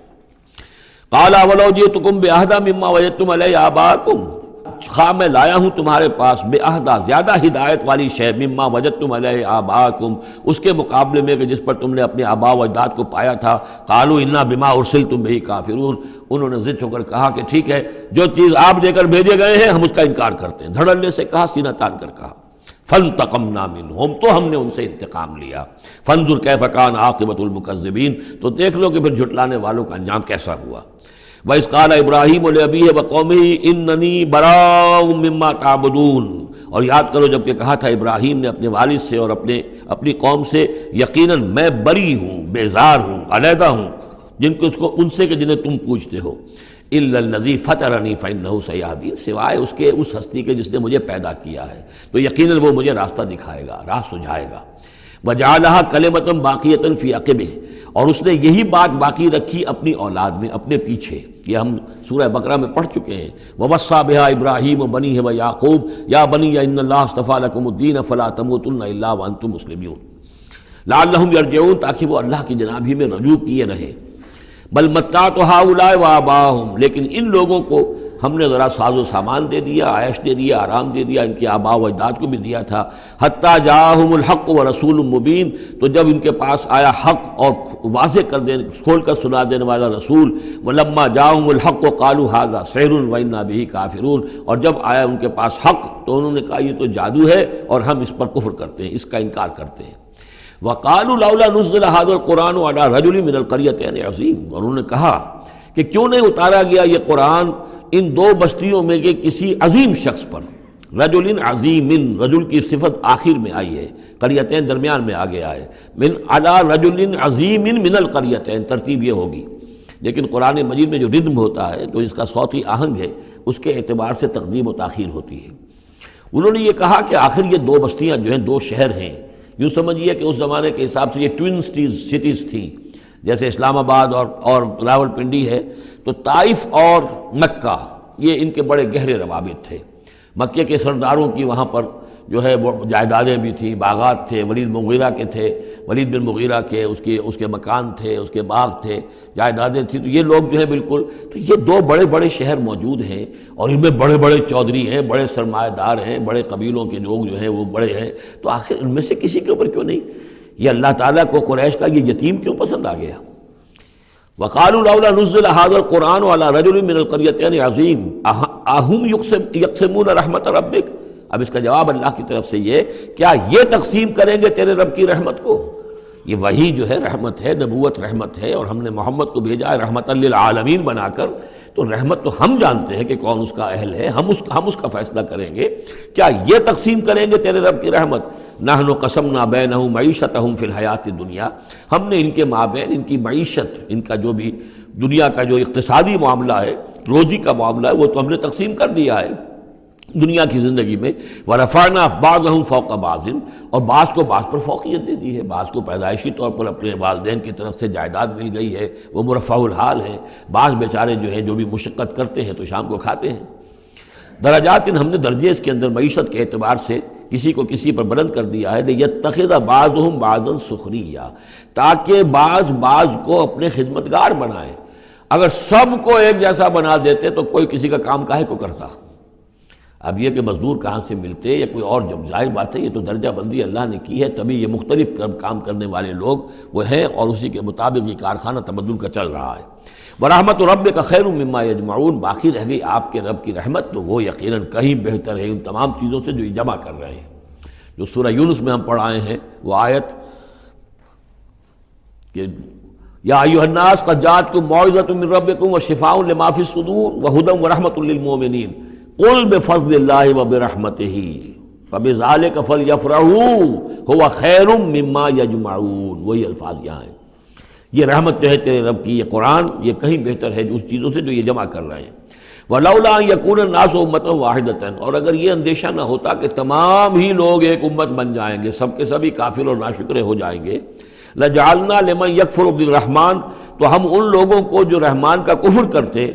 قال ولو جئتکم بأہدی مما وجدتم علیہ آباءکم، خواہ میں لایا ہوں تمہارے پاس بے عہدہ زیادہ ہدایت والی شے، مما وجدتم علیہ آباءکم، اس کے مقابلے میں کہ جس پر تم نے اپنے آباء و اجداد کو پایا تھا۔ قالوا انا بما ارسلتم بہ کافرون، انہوں نے ضد ہو کر کہا کہ ٹھیک ہے جو چیز آپ دے کر بھیجے گئے ہیں ہم اس کا انکار کرتے ہیں، دھڑلے سے کہا، سینہ تان کر کہا۔ فانتقمنا منہم، تو ہم نے ان سے انتقام لیا۔ فانظر کیف کان عاقبۃ المکذبین، تو دیکھ لو کہ پھر جھٹلانے والوں کا انجام کیسا ہوا۔ وَإِذْ قَالَ إِبْرَاهِيمُ لِأَبِيهِ وَقَوْمِهِ إِنَّنِي بَرَاءٌ مِّمَّا تَعْبُدُونَ، اور یاد کرو جب کہ کہا تھا ابراہیم نے اپنے والد سے اور اپنی قوم سے، یقیناً میں بری ہوں، بیزار ہوں، علیحدہ ہوں ان سے کہ جنہیں تم پوجتے ہو۔ إِلَّا الَّذِي فَطَرَنِي فَإِنَّهُ سَيَهْدِينِ، سوائے اس کے اس ہستی کے جس نے مجھے پیدا کیا ہے تو یقیناً وہ مجھے راستہ دکھائے گا، راہ سجھائے گا۔ وَجَعَلَهَا كَلِمَةً بَاقِيَةً فِي عَقِبِهِ، اور اس نے یہی بات باقی رکھی اپنی اولاد میں، اپنے پیچھے۔ یہ ہم سورہ بقرہ میں پڑھ چکے ہیں۔ وَوَصَّىٰ بِهَا إِبْرَاهِيمُ بَنِيهِ وَيَعْقُوبُ يَا بَنِيَّ إِنَّ اللَّهَ اصْطَفَىٰ لَكُمُ الدِّينَ فَلَا تَمُوتُنَّ إِلَّا وَأَنتُم مُّسْلِمُونَ لَعَلَّهُمْ يَرْجِعُونَ، تاکہ وہ اللہ کی جناب ہی میں رجوع کیے رہیں۔ بل متعت هؤلاء وآباءهم، لیکن ان لوگوں کو ہم نے ذرا ساز و سامان دے دیا، عیش دے دیا، آرام دے دیا، ان کے آباء و اجداد کو بھی دیا تھا۔ حتیٰ جاءہم الحق ورسول مبین، تو جب ان کے پاس آیا حق اور واضح کھول کر سنا دینے والا رسول، ولما جاءہم الحق قالوا ھذا سحر وانا بہ کافرون، اور جب آیا ان کے پاس حق تو انہوں نے کہا یہ تو جادو ہے اور ہم اس پر کفر کرتے ہیں، اس کا انکار کرتے ہیں۔ وقالوا لولا نزل هذا القرآن على رجل من القريتين عظیم، اور انہوں نے کہا کہ کیوں نہیں اتارا گیا یہ قرآن ان دو بستیوں میں کے کسی عظیم شخص پر۔ رجل عظیم، رجل کی صفت آخر میں آئی ہے، قریتین درمیان میں آگے آئے، من علی رجل عظیم من القریتین، ترتیب یہ ہوگی، لیکن قرآن مجید میں جو ردم ہوتا ہے تو اس کا صوتی آہنگ ہے، اس کے اعتبار سے تقدیم و تاخیر ہوتی ہے۔ انہوں نے یہ کہا کہ آخر یہ دو بستیاں جو ہیں دو شہر ہیں، یوں سمجھیے کہ اس زمانے کے حساب سے یہ ٹوین سٹیز تھیں، جیسے اسلام آباد اور راول پنڈی ہے، تو طائف اور مکہ یہ ان کے بڑے گہرے روابط تھے۔ مکے کے سرداروں کی وہاں پر جو ہے وہ جائیدادیں بھی تھیں، باغات تھے، ولید مغیرہ کے تھے، ولید بن مغیرہ کے اس کے مکان تھے، اس کے باغ تھے، جائیدادیں تھیں، تو یہ لوگ جو ہے بالکل، تو یہ دو بڑے بڑے شہر موجود ہیں اور ان میں بڑے بڑے چودھری ہیں، بڑے سرمایہ دار ہیں، بڑے قبیلوں کے لوگ جو ہیں وہ بڑے ہیں، تو آخر ان میں سے کسی کے اوپر کیوں نہیں؟ یہ اللہ تعالیٰ کو قریش کا یہ یتیم کیوں پسند آ گیا؟ وقالوا لولا نزل هذا القرآن على رجل من القريتين عظیم اهم يقسمون رحمت ربک، اب اس کا جواب اللہ کی طرف سے یہ، کیا یہ تقسیم کریں گے تیرے رب کی رحمت کو؟ یہ وحی جو ہے رحمت ہے، نبوت رحمت ہے، اور ہم نے محمد کو بھیجا ہے رحمت للعالمین بنا کر، تو رحمت تو ہم جانتے ہیں کہ کون اس کا اہل ہے، ہم اس کا فیصلہ کریں گے، کیا یہ تقسیم کریں گے تیرے رب کی رحمت؟ نحن قسمنا بینہم معیشتہم فی الحیات الدنیا، ہم نے ان کے مابین ان کی معیشت، ان کا جو بھی دنیا کا جو اقتصادی معاملہ ہے، روزی کا معاملہ ہے، وہ تو ہم نے تقسیم کر دیا ہے دنیا کی زندگی میں۔ ورفعنا بعضهم فوق بعض، اور بعض کو بعض پر فوقیت دے دی ہے، بعض کو پیدائشی طور پر اپنے والدین کی طرف سے جائیداد مل گئی ہے، وہ مرفع الحال ہے، بعض بیچارے جو ہیں جو بھی مشقت کرتے ہیں تو شام کو کھاتے ہیں۔ درجات، ہم نے درجے اس کے اندر معیشت کے اعتبار سے کسی کو کسی پر بلند کر دیا ہے، لیتخذ بعضهم بعضا سخریا، تاکہ بعض کو اپنے خدمتگار بنائے۔ اگر سب کو ایک جیسا بنا دیتے تو کوئی کسی کا کام کاہے کو کرتا؟ اب یہ کہ مزدور کہاں سے ملتے یا کوئی اور، جب ظاہر بات ہے یہ تو درجہ بندی اللہ نے کی ہے، تبھی یہ مختلف کام کرنے والے لوگ وہ ہیں، اور اسی کے مطابق یہ کارخانہ تبدل کا چل رہا ہے۔ وَرَحْمَتُ رَبِّكَ خَيْرٌ مِّمَّا يَجْمَعُونَ، باقی رہ گئی آپ کے رب کی رحمت، تو وہ یقیناً کہیں بہتر ہے ان تمام چیزوں سے جو یہ جمع کر رہے ہیں۔ جو سورہ یونس میں ہم پڑھ آئے ہیں وہ آیت کہ یا ایھا الناس قد جاءتکم موعظۃ من ربکم وشفاء لما فی الصدور وہدی ورحمۃ للمؤمنین قل بفضل اللہ وبرحمتہ فبذلک فلیفرحوا ھو خیر مما یجمعون، وہی الفاظ یہاں ہیں۔ یہ رحمت جو ہے تیرے رب کی، یہ قرآن، یہ کہیں بہتر ہے اس چیزوں سے جو یہ جمع کر رہے ہیں۔ وَلَوْلَا أَن يَكُونَ النَّاسُ أُمَّةً وَاحِدَةً، اور اگر یہ اندیشہ نہ ہوتا کہ تمام ہی لوگ ایک امت بن جائیں گے، سب کے سبھی کافر اور ناشکرے ہو جائیں گے، لَجَعَلْنَا لِمَن يَكْفُرُ بِالرَّحْمَٰنِ، تو ہم ان لوگوں کو جو رحمان کا کفر کرتے،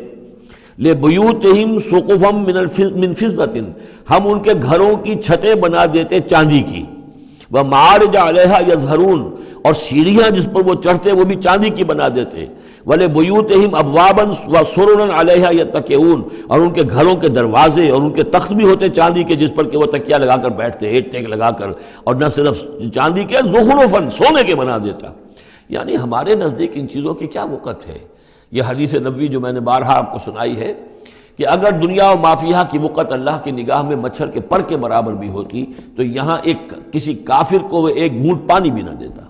لِبُيُوتِهِمْ سُقُفًا مِّن فِضَّةٍ، ہم ان کے گھروں کی چھتیں بنا دیتے چاندی کی، وَمَعَارِجَ عَلَيْهَا يَظْهَرُونَ، اور سیڑھیاں جس پر وہ چڑھتے وہ بھی چاندی کی بنا دیتے، وَلِبُيُوتِهِمْ أَبْوَابًا وَسُرُرًا عَلَيْهَا يَتَّكِئُونَ، اور ان کے گھروں کے دروازے اور ان کے تخت بھی ہوتے چاندی کے جس پر کہ وہ تکیہ لگا کر بیٹھتے، ایٹ ٹیک لگا کر، اور نہ صرف چاندی کے، زخرفاً، سونے کے بنا دیتا۔ یعنی ہمارے نزدیک ان چیزوں کی کیا وقت ہے؟ یہ حدیث نبوی جو میں نے بارہا آپ کو سنائی ہے کہ اگر دنیا و مافیہ کی وقت اللہ کی نگاہ میں مچھر کے پر کے برابر بھی ہوتی تو یہاں کسی کافر کو وہ ایک گھونٹ پانی بھی نہ دیتا۔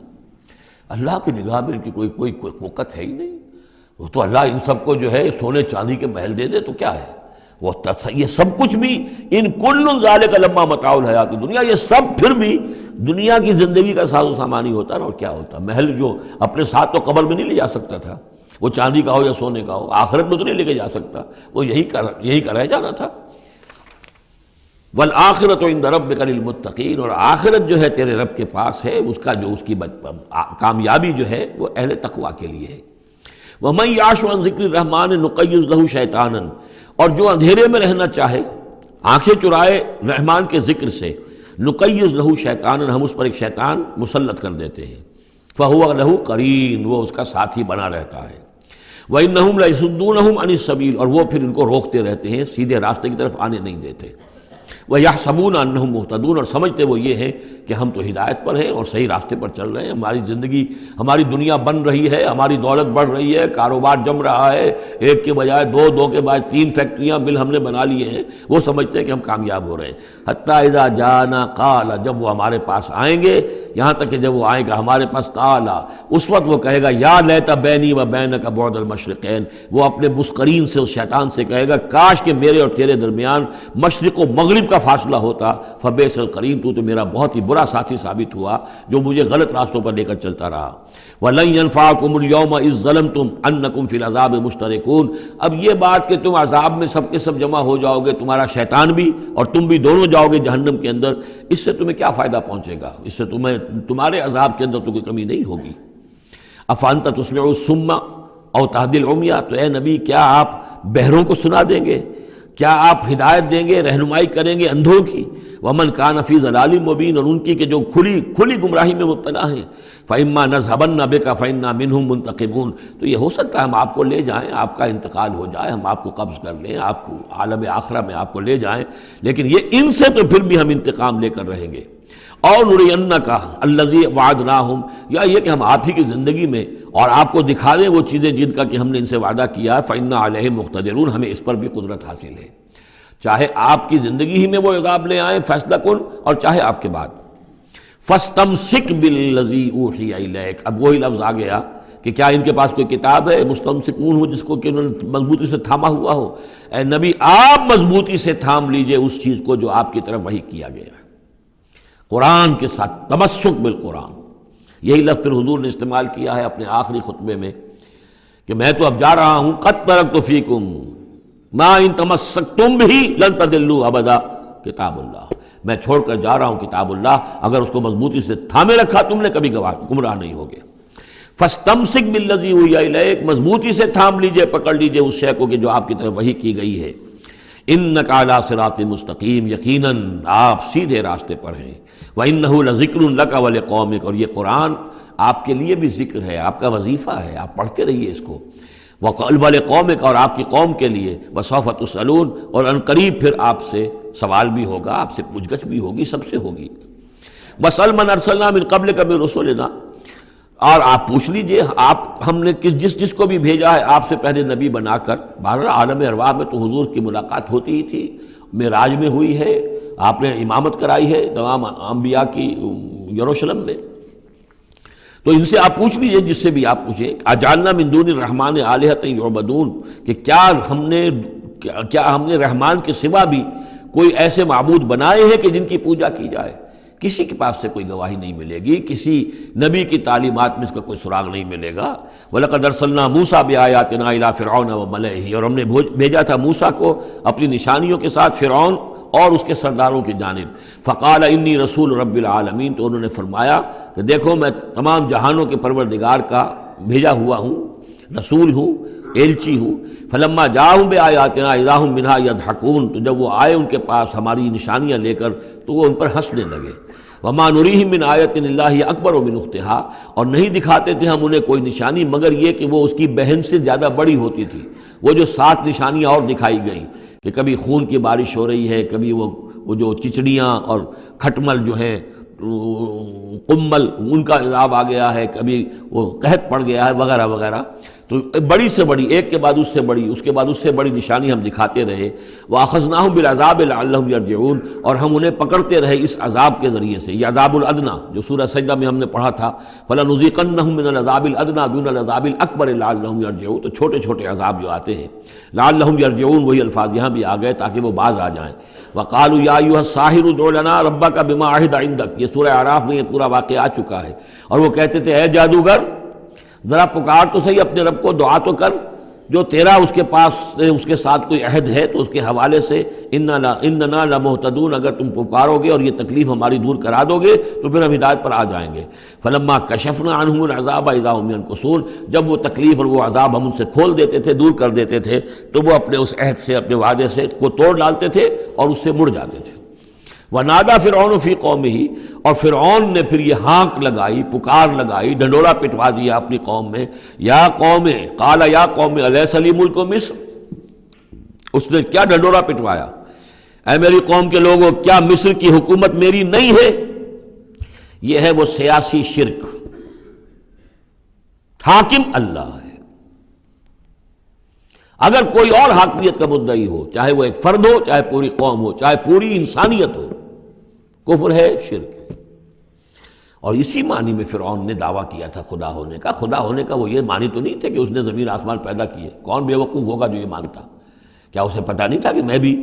اللہ کی نگاہ میں ان کی کوئی وقت ہے ہی نہیں، وہ تو اللہ ان سب کو جو ہے سونے چاندی کے محل دے دے تو کیا ہے، وہ یہ سب کچھ بھی، ان کل ذالک لما متاع الحیات الدنیا، یہ سب پھر بھی دنیا کی زندگی کا ساز و سامان ہی ہوتا ہے، اور کیا ہوتا؟ محل جو اپنے ساتھ تو قبر میں نہیں لے جا سکتا تھا، وہ چاندی کا ہو یا سونے کا ہو، آخرت میں تو نہیں لے کے جا سکتا، وہ یہی کا رہ جانا تھا۔ وَالْآخِرَةُ عِندَ رَبِّكَ لِلْمُتَّقِينَ، اور آخرت جو ہے تیرے رب کے پاس ہے، اس کی کامیابی جو ہے وہ اہل تقویٰ کے لیے ہے۔ وَمَن يَعْشُ عَن ذِكْرِ الرَّحْمَٰنِ نُقَيِّضْ لَهُ شَيْطَانًا، اور جو اندھیرے میں رہنا چاہے، آنکھیں چرائے رحمان کے ذکر سے، نُقَيِّضْ لَهُ شَيْطَانًا، ہم اس پر ایک شیطان مسلط کر دیتے ہیں، فَهُوَ لَهُ قَرِين، وہ اس کا ساتھی بنا رہتا ہے۔ وَإِنَّهُمْ لَيَصُدُّونَهُمْ عَنِ السَّبِيلِ، اور وہ پھر ان کو روکتے رہتے ہیں، سیدھے راستے کی طرف آنے نہیں دیتے۔ وَيَحْسَبُونَ أَنَّهُمْ مُهْتَدُونَ، اور سمجھتے وہ یہ ہیں کہ ہم تو ہدایت پر ہیں اور صحیح راستے پر چل رہے ہیں، ہماری زندگی، ہماری دنیا بن رہی ہے، ہماری دولت بڑھ رہی ہے، کاروبار جم رہا ہے، ایک کے بجائے دو، دو کے بعد 3 فیکٹریاں مل ہم نے بنا لیے ہیں، وہ سمجھتے ہیں کہ ہم کامیاب ہو رہے ہیں۔ حتیٰ اذا جانا قال، جب وہ ہمارے پاس آئیں گے، یہاں تک کہ جب وہ آئے گا ہمارے پاس، قال، اس وقت وہ کہے گا یا لیت بینی و بینک بعد المشرقین، وہ اپنے مسقرین سے، اس شیطان سے کہے گا کاش کہ میرے اور تیرے درمیان مشرق و مغرب کا فاصلہ ہوتا، فبئس القرین، تو میرا بہت ہی برا ساتھی ثابت ہوا جو مجھے غلط راستوں پر لے کر چلتا رہا۔ وَلَن يَنفَعَكُمُ الْيَوْمَ إِذ ظَّلَمْتُمْ أَنَّكُمْ فِي الْعَذَابِ مُشْتَرِكُونَ، اب یہ بات کہ تم عذاب میں سب کے سب جمع ہو جاؤ گے، تمہارا شیطان بھی اور تم بھی دونوں جاؤ گے جہنم کے اندر، اس سے تمہیں کیا فائدہ پہنچے گا؟ اس سے تمہارے عذاب کے اندر تو کوئی کمی نہیں ہوگی۔ أَفَأَنْتَ تُسْمِعُ الصُّمَّ أَوْ تَهْدِي الْعُمْيَ، تو اے نبی کیا آپ بہروں کو سنا دیں گے؟ کیا آپ ہدایت دیں گے، رہنمائی کریں گے اندھوں کی؟ ومن کان فی ضلال مبین، اور ان کی کہ جو کھلی گمراہی میں مبتلا ہیں، فإما نذهبن بک فإنا منهم منتقمون، تو یہ ہو سکتا ہے ہم آپ کو لے جائیں، آپ کا انتقال ہو جائے، ہم آپ کو قبض کر لیں، آپ کو عالم آخرہ میں آپ کو لے جائیں، لیکن یہ ان سے تو پھر بھی ہم انتقام لے کر رہیں گے۔ اور نرینک الذی وعدناہم، یا یہ کہ ہم آپ ہی کی زندگی میں اور آپ کو دکھا دیں وہ چیزیں جن کا کہ ہم نے ان سے وعدہ کیا ہے، فإنا علیہم مقتدرون، ہمیں اس پر بھی قدرت حاصل ہے، چاہے آپ کی زندگی ہی میں وہ عذاب لے آئیں فیصلہ کن، اور چاہے آپ کے بعد۔ فاستمسک بالذی اوحی الیک، اب وہی لفظ آ گیا کہ کیا ان کے پاس کوئی کتاب ہے مستمسکون ہو جس کو کہ انہوں نے مضبوطی سے تھاما ہوا ہو؟ اے نبی آپ مضبوطی سے تھام لیجئے اس چیز کو جو آپ کی طرف وحی کیا گیا ہے، قرآن کے ساتھ تمسک بالقرآن۔ یہی لفظ پھر حضور نے استعمال کیا ہے اپنے آخری خطبے میں کہ میں تو اب جا رہا ہوں، قد ترکت فیکم ما ان تمسکتم بہ لن تضلوا ابدا، کتاب اللہ، میں چھوڑ کر جا رہا ہوں کتاب اللہ، اگر اس کو مضبوطی سے تھامے رکھا تم نے کبھی گمراہ نہیں ہوگے۔ فاستمسک بالذی اوحی الیک، مضبوطی سے تھام لیجئے، پکڑ لیجئے اس شے کو کہ جو آپ کی طرف وحی کی گئی ہے۔ انک علی صراط مستقیم، یقیناً آپ سیدھے راستے پر ہیں۔ وانہ لذکر لک ولقومک، اور یہ قرآن آپ کے لیے بھی ذکر ہے، آپ کا وظیفہ ہے، آپ پڑھتے رہیے اس کو۔ وَلِقَوْمِكَ، اور آپ کی قوم کے لیے۔ وَسَوْفَ تُسْأَلُونَ، اور ان قریب پھر آپ سے سوال بھی ہوگا، آپ سے پوچھ گچھ بھی ہوگی، سب سے ہوگی۔ وَاسْأَلْ مَنْ أَرْسَلْنَا مِنْ قَبْلِكَ مِنْ رُسُلِنَا، اور آپ پوچھ لیجئے ہم نے جس کو بھی بھیجا ہے آپ سے پہلے نبی بنا کر۔ بہرحال عالم ارواح میں تو حضور کی ملاقات ہوتی ہی تھی، معراج میں ہوئی ہے، آپ نے امامت کرائی ہے تمام انبیاء کی یروشلم میں، تو ان سے آپ پوچھ لیجئے، جس سے بھی آپ پوچھیں۔ اجعلنا من دون الرحمن آلہۃ یعبدون، کہ کیا ہم نے رحمان کے سوا بھی کوئی ایسے معبود بنائے ہیں کہ جن کی پوجا کی جائے؟ کسی کے پاس سے کوئی گواہی نہیں ملے گی، کسی نبی کی تعلیمات میں اس کا کوئی سراغ نہیں ملے گا۔ وَلَقَدْ أَرْسَلْنَا مُوسَىٰ بِآيَاتِنَا إِلَىٰ فِرْعَوْنَ وَمَلَئِهِ، اور ہم نے بھیجا تھا موسیٰ کو اپنی نشانیوں کے ساتھ فرعون اور اس کے سرداروں کی جانب۔ فقال انی رسول رب العالمین، تو انہوں نے فرمایا کہ دیکھو میں تمام جہانوں کے پروردگار کا بھیجا ہوا ہوں، رسول ہوں، ایلچی ہوں۔ فلما جاءہم بآیاتنا اذا ہم منہا یضحکون، تو جب وہ آئے ان کے پاس ہماری نشانیاں لے کر تو وہ ان پر ہنسنے لگے۔ وما نریہم من آیۃ الا ہی اکبر من اختہا، اور نہیں دکھاتے تھے ہم انہیں کوئی نشانی مگر یہ کہ وہ اس کی بہن سے زیادہ بڑی ہوتی تھی۔ وہ جو 7 نشانیاں اور دکھائی گئیں کہ کبھی خون کی بارش ہو رہی ہے، کبھی وہ جو چچڑیاں اور کھٹمل جو ہیں قمل ان کا عذاب آ گیا ہے، کبھی وہ قحط پڑ گیا ہے، وغیرہ وغیرہ، تو بڑی سے بڑی، ایک کے بعد اس سے بڑی، اس کے بعد اس سے بڑی نشانی ہم دکھاتے رہے۔ وَأَخَذْنَاهُمْ بِالْعَذَابِ لَعَلَّهُمْ يَرْجِعُونَ، اور ہم انہیں پکڑتے رہے اس عذاب کے ذریعے سے، یہ عذاب الادنیٰ جو سورہ سجدہ میں ہم نے پڑھا تھا، فَلَنُذِيقَنَّهُم مِّنَ الْعَذَابِ الْأَدْنَىٰ دُونَ الْعَذَابِ الْأَكْبَرِ لَعَلَّهُمْ يَرْجِعُونَ، تو چھوٹے چھوٹے عذاب جو آتے ہیں لَعَلَّهُمْ يَرْجِعُونَ، وہی الفاظ یہاں بھی آ گئے تاکہ وہ باز آ جائیں۔ وَقَالُوا يَا أَيُّهَا السَّاحِرُ ادْعُ لَنَا رَبَّكَ بِمَا عَهِدَ عِندَكَ، یہ سورہ اعراف میں یہ پورا واقعہ آ چکا ہے، اور وہ کہتے تھے اے جادوگر ذرا پکار تو صحیح اپنے رب کو، دعا تو کر، جو تیرا اس کے پاس اس کے ساتھ کوئی عہد ہے تو اس کے حوالے سے اننا لمہتدون، اگر تم پکارو گے اور یہ تکلیف ہماری دور کرا دو گے تو پھر ہم ہدایت پر آ جائیں گے۔ فلما کشفنا عنہم العذاب اذا هم ينكثون، جب وہ تکلیف اور وہ عذاب ہم ان سے کھول دیتے تھے، دور کر دیتے تھے، تو وہ اپنے اس عہد سے، اپنے وعدے سے کو توڑ ڈالتے تھے اور اس سے مڑ جاتے تھے۔ ونادى فرعون فی قومہ، اور فرعون نے پھر یہ ہانک لگائی، پکار لگائی، ڈنڈورا پٹوا دیا اپنی قوم میں، یا قوم، قال یا قوم الیس لی ملک مصر، اس نے کیا ڈنڈورا پٹوایا، اے میری قوم کے لوگوں کیا مصر کی حکومت میری نہیں ہے؟ یہ ہے وہ سیاسی شرک، حاکم اللہ ہے۔ اگر کوئی اور حاکمیت کا مدعی ہو، چاہے وہ ایک فرد ہو، چاہے پوری قوم ہو، چاہے پوری انسانیت ہو، کفر ہے، شرک ہے۔ اور اسی معنی میں فرعون نے دعویٰ کیا تھا خدا ہونے کا۔ خدا ہونے کا وہ یہ معنی تو نہیں تھا کہ اس نے زمین آسمان پیدا کیے، کون بے وقوف ہوگا جو یہ مانتا؟ کیا اسے پتہ نہیں تھا کہ میں بھی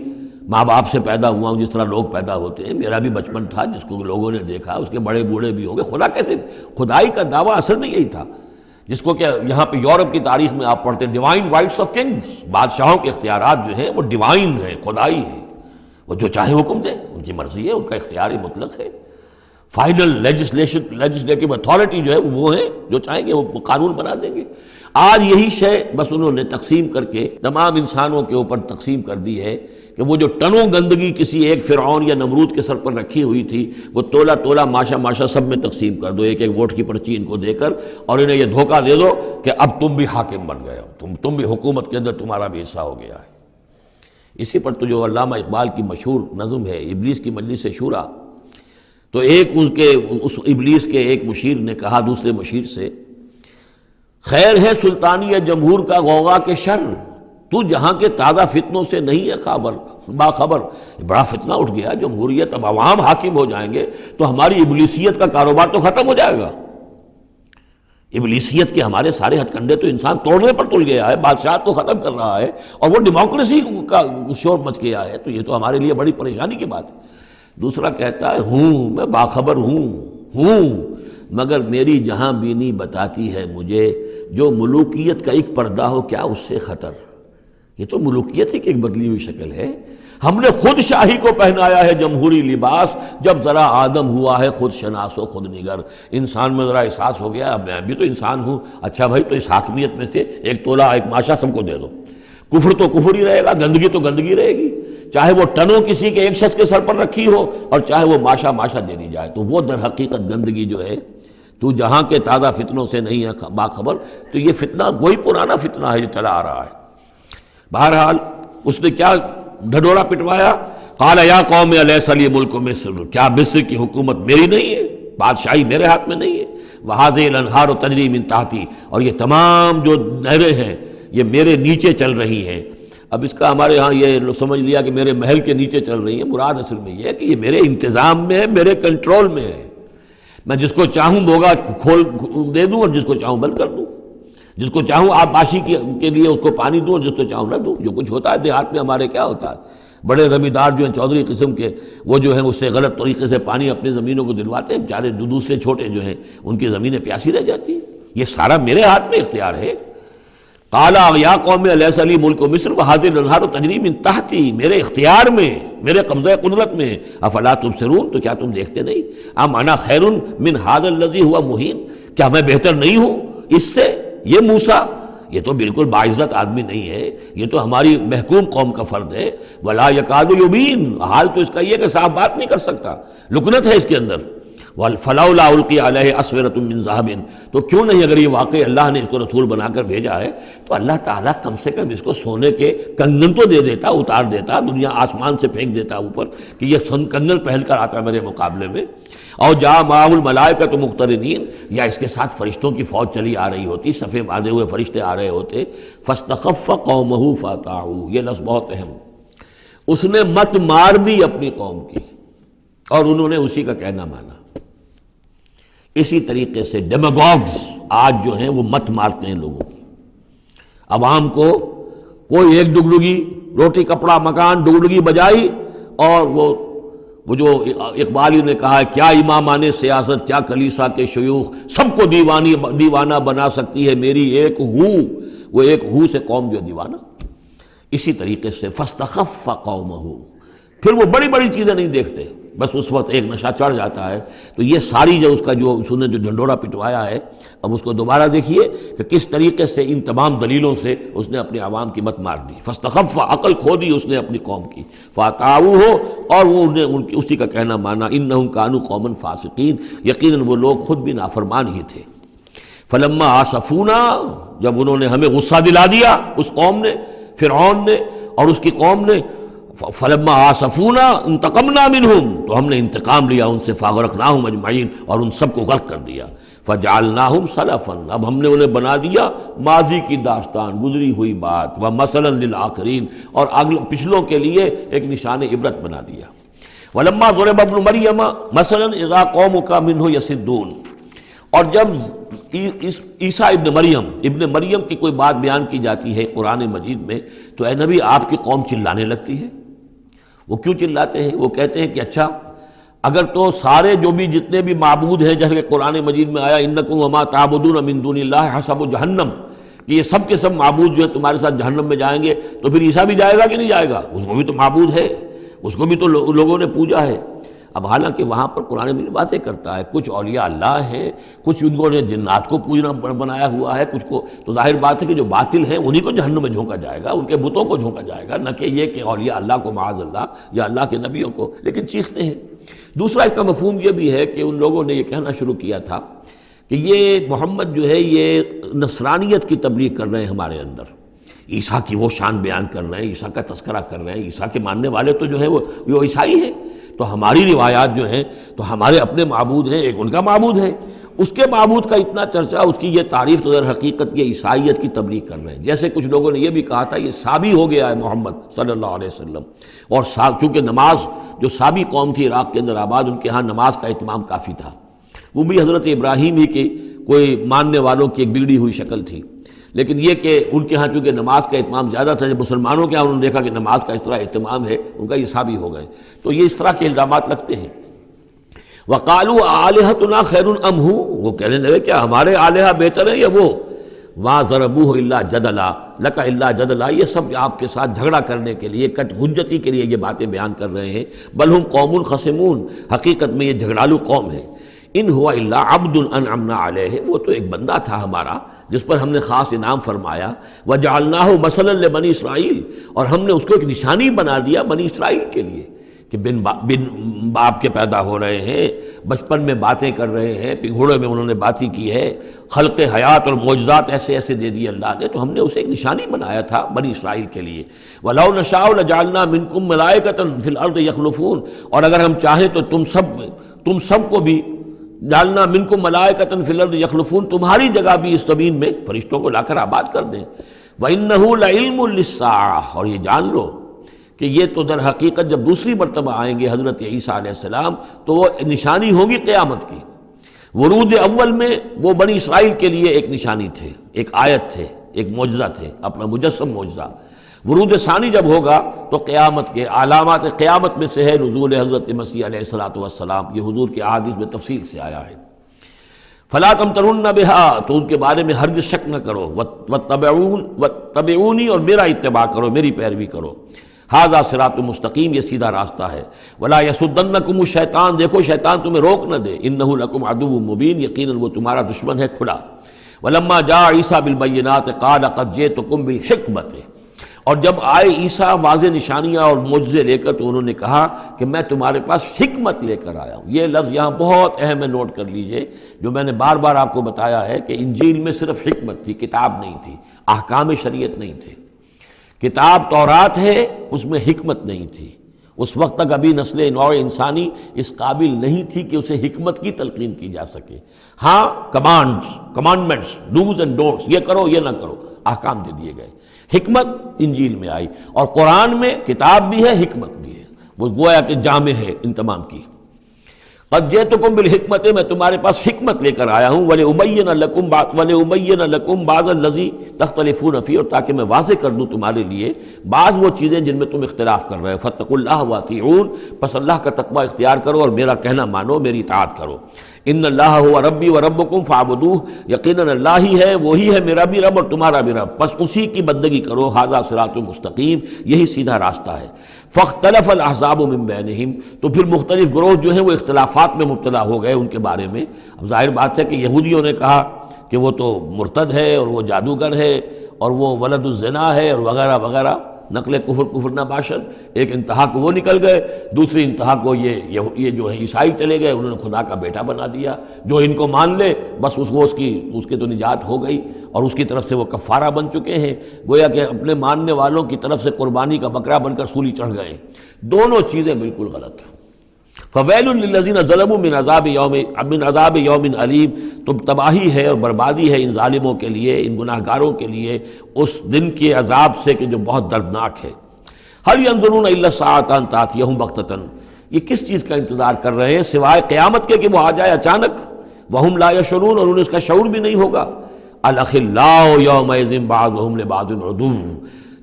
ماں باپ سے پیدا ہوا ہوں جس طرح لوگ پیدا ہوتے ہیں، میرا بھی بچپن تھا جس کو لوگوں نے دیکھا، اس کے بڑے بوڑھے بھی ہوں گے، خدا کیسے؟ خدائی کا دعویٰ اصل میں یہی تھا، جس کو کہ یہاں پہ یورپ کی تاریخ میں آپ پڑھتے ہیں ڈیوائن رائٹس آف کنگز، بادشاہوں کے اختیارات جو ہیں وہ ڈیوائن ہیں، خدائی ہیں، وہ جو چاہے حکم دیں، ان کی مرضی ہے، ان کا اختیار مطلق ہے۔ فائنل لیجسلیٹو اتھارٹی جو ہے وہ ہیں، جو چاہیں گے وہ قانون بنا دیں گے۔ آج یہی شے بس انہوں نے تقسیم کر کے تمام انسانوں کے اوپر تقسیم کر دی ہے کہ وہ جو ٹنوں گندگی کسی ایک فرعون یا نمرود کے سر پر رکھی ہوئی تھی، وہ تولا تولا ماشا ماشا سب میں تقسیم کر دو، ایک ایک ووٹ کی پرچی ان کو دے کر، اور انہیں یہ دھوکہ دے دو کہ اب تم بھی حاکم بن گئے ہو، تم بھی حکومت کے اندر تمہارا بھی حصہ ہو گیا ہے۔ اسی پر تو جو علامہ اقبال کی مشہور نظم ہے ابلیس کی مجلس شورا، تو ایک اس ابلیس کے ایک مشیر نے کہا دوسرے مشیر سے، خیر ہے سلطانی جمہور کا غوغا کے شر، تو جہاں کے تازہ فتنوں سے نہیں ہے باخبر۔ بڑا فتنہ اٹھ گیا، جمہوریت، اب عوام حاکم ہو جائیں گے تو ہماری ابلیسیت کا کاروبار تو ختم ہو جائے گا۔ ابلیسیت کے ہمارے سارے ہتھ کنڈے تو انسان توڑنے پر تل گیا ہے، بادشاہت کو ختم کر رہا ہے، اور وہ ڈیموکریسی کا شور مچ گیا ہے، تو یہ تو ہمارے لیے بڑی پریشانی کی بات ہے۔ دوسرا کہتا ہے میں باخبر ہوں، مگر میری جہاں بینی بتاتی ہے مجھے، جو ملوکیت کا ایک پردہ ہو کیا اس سے خطر۔ یہ تو ملوکیت ہی کی ایک بدلی ہوئی شکل ہے۔ ہم نے خود شاہی کو پہنایا ہے جمہوری لباس، جب ذرا آدم ہوا ہے خود شناس و خود نگر۔ انسان میں ذرا احساس ہو گیا، اب میں بھی تو انسان ہوں، اچھا بھائی تو اس حاکمیت میں سے ایک تولا ایک ماشا سب کو دے دو۔ کفر تو کفر ہی رہے گا، گندگی تو گندگی رہے گی، چاہے وہ ٹنوں کسی کے ایک شخص کے سر پر رکھی ہو، اور چاہے وہ ماشا ماشا دے دی جائے، تو وہ در حقیقت گندگی جو ہے، تو جہاں کے تازہ فتنوں سے نہیں ہے باخبر، تو یہ فتنہ وہی پرانا فتنہ ہے جو چلا آ رہا ہے۔ بہرحال اس نے کیا ڈھڈورا پٹوایا، قال یا قوم الیس لی ملک مصر، کیا مصر کی حکومت میری نہیں ہے، بادشاہی میرے ہاتھ میں نہیں ہے، وہذہ الانہار تجری من تحتی، اور یہ تمام جو نہریں ہیں یہ میرے نیچے چل رہی ہیں۔ اب اس کا ہمارے ہاں یہ سمجھ لیا کہ میرے محل کے نیچے چل رہی ہیں، مراد اصل میں یہ ہے کہ یہ میرے انتظام میں ہے، میرے کنٹرول میں ہے، میں جس کو چاہوں بوگا کھول دے دوں اور جس کو چاہوں بند کر دوں، جس کو چاہوں آبپاشی کے لیے اس کو پانی دوں اور جس کو چاہوں نہ دوں۔ جو کچھ ہوتا ہے دیہات میں ہمارے کیا ہوتا ہے، بڑے زمیندار جو ہیں چودھری قسم کے، وہ جو ہیں اس سے غلط طریقے سے پانی اپنی زمینوں کو دلواتے ہیں، بیچارے جو دوسرے چھوٹے جو ہیں ان کی زمینیں پیاسی رہ جاتی ہیں۔ یہ سارا میرے ہاتھ میں اختیار ہے۔ قال یا قوم الیس لی ملک مصر وہذہ الانہار تجری من تحتی، میرے اختیار میں، میرے قبضہ قدرت میں، افلا تبصرون، تو کیا تم دیکھتے نہیں؟ ام انا خیر من ھذا الذی هو مہین، کیا میں بہتر نہیں ہوں اس سے؟ یہ موسیٰ یہ تو بالکل باعزت آدمی نہیں ہے، یہ تو ہماری محکوم قوم کا فرد ہے۔ ولا یکاد یبین، حال تو اس کا یہ کہ صاف بات نہیں کر سکتا، لکنت ہے اس کے اندر۔ فلولا القی علیہ اسورۃ من ذہب، تو کیوں نہیں اگر یہ واقعی اللہ نے اس کو رسول بنا کر بھیجا ہے تو اللہ تعالیٰ کم سے کم اس کو سونے کے کنگن تو دے دیتا، اتار دیتا، دنیا آسمان سے پھینک دیتا اوپر کہ یہ کنگن پہن کر آتا میرے مقابلے میں۔ اور جاء معہ الملائکۃ مقترنین، یا اس کے ساتھ فرشتوں کی فوج چلی آ رہی ہوتی، صفے باندھے ہوئے فرشتے آ رہے ہوتے۔ فاستخف قومہ فاطاعوہ، یہ لفظ بہت اہم، اس نے مت مار دی اپنی قوم کی اور انہوں نے اسی کا کہنا مانا۔ اسی طریقے سے ڈیماگوگز آج جو ہیں وہ مت مارتے ہیں لوگوں کی، عوام کو کوئی ایک ڈگڈگی، روٹی کپڑا مکان ڈگڈگی بجائی، اور وہ جو اقبالی نے کہا ہے کیا امامان سیاست، کیا کلیسا کے شیوخ، سب کو دیوانہ بنا سکتی ہے میری ایک ہو، وہ ایک ہو سے قوم جو دیوانہ۔ اسی طریقے سے فاستخف قومہ، پھر وہ بڑی بڑی چیزیں نہیں دیکھتے، بس اس وقت ایک نشہ چڑھ جاتا ہے. تو یہ ساری جو اس کا جو نے جو ڈھنڈورا پٹوایا ہے، اب اس کو دوبارہ دیکھیے کہ کس طریقے سے ان تمام دلیلوں سے اس نے اپنے عوام کی مت مار دی. فاستخف، عقل کھو دی اس نے اپنی قوم کی. فاتعوہ، اور وہ انہیں اسی کا کہنا مانا. انہم کانوا قوما فاسقین، یقیناً وہ لوگ خود بھی نافرمان ہی تھے. فلما آسفونا، جب انہوں نے ہمیں غصہ دلا دیا، اس قوم نے، فرعون نے اور اس کی قوم نے، فلما آسفونا انتقمنا منہم، تو ہم نے انتقام لیا ان سے. فاغرقناہم اجمعین، اور ان سب کو غرق کر دیا. فجعلناہم سلفا، اب ہم نے انہیں بنا دیا ماضی کی داستان، گزری ہوئی بات. ومثلا للآخرین، اور پچھلوں کے لیے ایک نشان عبرت بنا دیا. ولما ضرب ابن مریم مثلا اذا قومک منہ یصدون، اور جب عیسیٰ ابن مریم کی کوئی بات بیان کی جاتی ہے قرآن مجید میں، تو اے نبی آپ کی قوم چلانے لگتی ہے. وہ کیوں چلاتے ہیں؟ وہ کہتے ہیں کہ اچھا اگر تو سارے جو بھی جتنے بھی معبود ہیں، جیسے کہ قرآن مجید میں آیا انکم وما تعبدون من دون اللہ حسب جہنم، کہ یہ سب کے سب معبود جو ہے تمہارے ساتھ جہنم میں جائیں گے، تو پھر عیسیٰ بھی جائے گا کہ نہیں جائے گا؟ اس کو بھی تو معبود ہے، اس کو بھی تو لوگوں نے پوجا ہے. اب حالانکہ وہاں پر قرآن مجید باتیں کرتا ہے، کچھ اولیاء اللہ ہیں، کچھ ان کو نے جنات کو پوجنا بنایا ہوا ہے، کچھ کو تو ظاہر بات ہے کہ جو باطل ہیں انہی کو جہنم میں جھونکا جائے گا، ان کے بتوں کو جھونکا جائے گا، نہ کہ یہ کہ اولیاء اللہ کو معاذ اللہ یا اللہ کے نبیوں کو. لیکن چیختے ہیں. دوسرا اس کا مفہوم یہ بھی ہے کہ ان لوگوں نے یہ کہنا شروع کیا تھا کہ یہ محمد جو ہے یہ نصرانیت کی تبلیغ کر رہے ہیں ہمارے اندر، عیسیٰ کی وہ شان بیان کر رہے ہیں، عیسیٰ کا تذکرہ کر رہے ہیں. عیسیٰ کے ماننے والے تو جو ہے وہ عیسائی ہیں، تو ہماری روایات جو ہیں تو ہمارے اپنے معبود ہیں، ایک ان کا معبود ہے. اس کے معبود کا اتنا چرچا، اس کی یہ تعریف، تو در حقیقت یہ عیسائیت کی تبلیغ کر رہے ہیں. جیسے کچھ لوگوں نے یہ بھی کہا تھا یہ سابی ہو گیا ہے محمد صلی اللہ علیہ وسلم. اور چونکہ نماز جو سابی قوم تھی عراق کے اندر آباد، ان کے ہاں نماز کا اہتمام کافی تھا. وہ بھی حضرت ابراہیم ہی کے کوئی ماننے والوں کی ایک بگڑی ہوئی شکل تھی. لیکن یہ کہ ان کے ہاں چونکہ نماز کا اہتمام زیادہ تھا، جب مسلمانوں کے ہاں انہوں نے دیکھا کہ نماز کا اس طرح اہتمام ہے، ان کا یہ سابی ہو گئے. تو یہ اس طرح کے الزامات لگتے ہیں. وَقَالُوا آلِهَتُنَا خَيْرٌ أَمْ هُوَ، وہ کہنے لگے کیا ہمارے آلہہ بہتر ہیں یا وہ؟ مَا ضَرَبُوهُ إِلَّا جَدَلًا لَكَ إِلَّا جَدَلًا، یہ سب آپ کے ساتھ جھگڑا کرنے کے لیے، کٹ حجتی کے لیے یہ باتیں بیان کر رہے ہیں. بل ہم قوم خصمون، حقیقت میں یہ جھگڑالو قوم ہے. ان ہوا الا عبد انعمنا علیہ، وہ تو ایک بندہ تھا ہمارا جس پر ہم نے خاص انعام فرمایا. وجعلناہ مثلا لبنی اسرائیل، اور ہم نے اس کو ایک نشانی بنا دیا بنی اسرائیل کے لیے کہ بن باپ کے پیدا ہو رہے ہیں، بچپن میں باتیں کر رہے ہیں، پنگھوڑے میں انہوں نے باتیں کی ہے، خلق حیات اور معجزات ایسے ایسے دے دیے اللہ نے. تو ہم نے اسے ایک نشانی بنایا تھا بنی اسرائیل کے لیے. وَلَوْ نَشَاءُ لَجَعَلْنَا مِنْكُمْ مَلَائِكَةً فِي الْأَرْضِ يَخْلُفُونَ، اور اگر ہم چاہیں تو تم سب کو بھی جعلنا منکم ملائکۃ فی الارض یخلفون، تمہاری جگہ بھی اس زمین میں فرشتوں کو لا کر آباد کر دیں. وَإِنَّهُ لَعِلْمٌ لِلسَّاعَةِ، اور یہ جان لو کہ یہ تو در حقیقت جب دوسری مرتبہ آئیں گے حضرت عیسیٰ علیہ السلام تو وہ نشانی ہوگی قیامت کی. ورود اول میں وہ بنی اسرائیل کے لیے ایک نشانی تھے، ایک آیت تھے، ایک معجزہ تھے، اپنا مجسم معجزہ. ورود ثانی جب ہوگا تو قیامت کے علامات قیامت میں سے ہے نزول حضرت مسیح علیہ السلام. یہ حضور کے احادیث میں تفصیل سے آیا ہے. فلا تمترن بها، تو ان کے بارے میں ہرگز شک نہ کرو. واتبعونی، اور میرا اتباع کرو، میری پیروی کرو. ھذا صراط مستقیم، یہ سیدھا راستہ ہے. ولا یصدنکم الشیطان، دیکھو شیطان تمہیں روک نہ دے. انہ لکم عدو مبین، یقیناً وہ تمہارا دشمن ہے کھلا. ولما جاء عیسیٰ بالبینات قال قد جئتکم بالحکمۃ، اور جب آئے عیسیٰ واضح نشانیاں اور معجزے لے کر تو انہوں نے کہا کہ میں تمہارے پاس حکمت لے کر آیا ہوں. یہ لفظ یہاں بہت اہم ہے، نوٹ کر لیجئے. جو میں نے بار بار آپ کو بتایا ہے کہ انجیل میں صرف حکمت تھی، کتاب نہیں تھی، احکام شریعت نہیں تھے. کتاب تورات ہے، اس میں حکمت نہیں تھی. اس وقت تک ابھی نسل نوع انسانی اس قابل نہیں تھی کہ اسے حکمت کی تلقین کی جا سکے. ہاں کمانڈمنٹس، ڈوز اینڈ ڈونٹس، یہ کرو یہ نہ کرو، احکام دے دیے گئے. حکمت انجیل میں آئی، اور قرآن میں کتاب بھی ہے، حکمت بھی ہے. وہ گویا کہ جامع ہے ان تمام کی. قد جئتکم بالحکمت، میں تمہارے پاس حکمت لے کر آیا ہوں. ولأبین لکم بعض الذی تختلفون فیہ، اور تاکہ میں واضح کر دوں تمہارے لیے بعض وہ چیزیں جن میں تم اختلاف کر رہے ہو. فاتقوا اللہ واطیعون، پس اللہ کا تقوی اختیار کرو اور میرا کہنا مانو، میری اطاعت کرو. ان اللہ ہوا ربی و ربکم فاعبدوہ، یقیناً اللہ ہی ہے، وہی ہے میرا بھی رب اور تمہارا بھی رب، بس اسی کی بندگی کرو، ھذا صراط مستقیم، یہی سیدھا راستہ ہے۔ فاختلف الاحزاب من بینہم، تو پھر مختلف گروہ جو ہیں وہ اختلافات میں مبتلا ہو گئے ان کے بارے میں۔ اب ظاہر بات ہے کہ یہودیوں نے کہا کہ وہ تو مرتد ہے اور وہ جادوگر ہے اور وہ ولد الزنا ہے اور وغیرہ وغیرہ، نقل کفر نہ باشد۔ ایک انتہا کو وہ نکل گئے، دوسری انتہا کو یہ جو ہے عیسائی چلے گئے، انہوں نے خدا کا بیٹا بنا دیا، جو ان کو مان لے بس اس کے تو نجات ہو گئی، اور اس کی طرف سے وہ کفارہ بن چکے ہیں، گویا کہ اپنے ماننے والوں کی طرف سے قربانی کا بکرا بن کر سولی چڑھ گئے۔ دونوں چیزیں بالکل غلط ہیں۔ فویل للذین ظلموا من عذاب یوم علیم، تو تباہی ہے اور بربادی ہے ان ظالموں کے لیے، ان گناہ گاروں کے لیے اس دن کے عذاب سے کہ جو بہت دردناک ہے۔ هل ينظرون الا الساعة ان تأتيهم بغتة، یہ کس چیز کا انتظار کر رہے ہیں سوائے قیامت کے کہ وہ آ جائے اچانک، وهم لا يشعرون، اور انہیں اس کا شعور بھی نہیں ہوگا۔ الاخلاء یومئذ بعضهم لبعض عدو،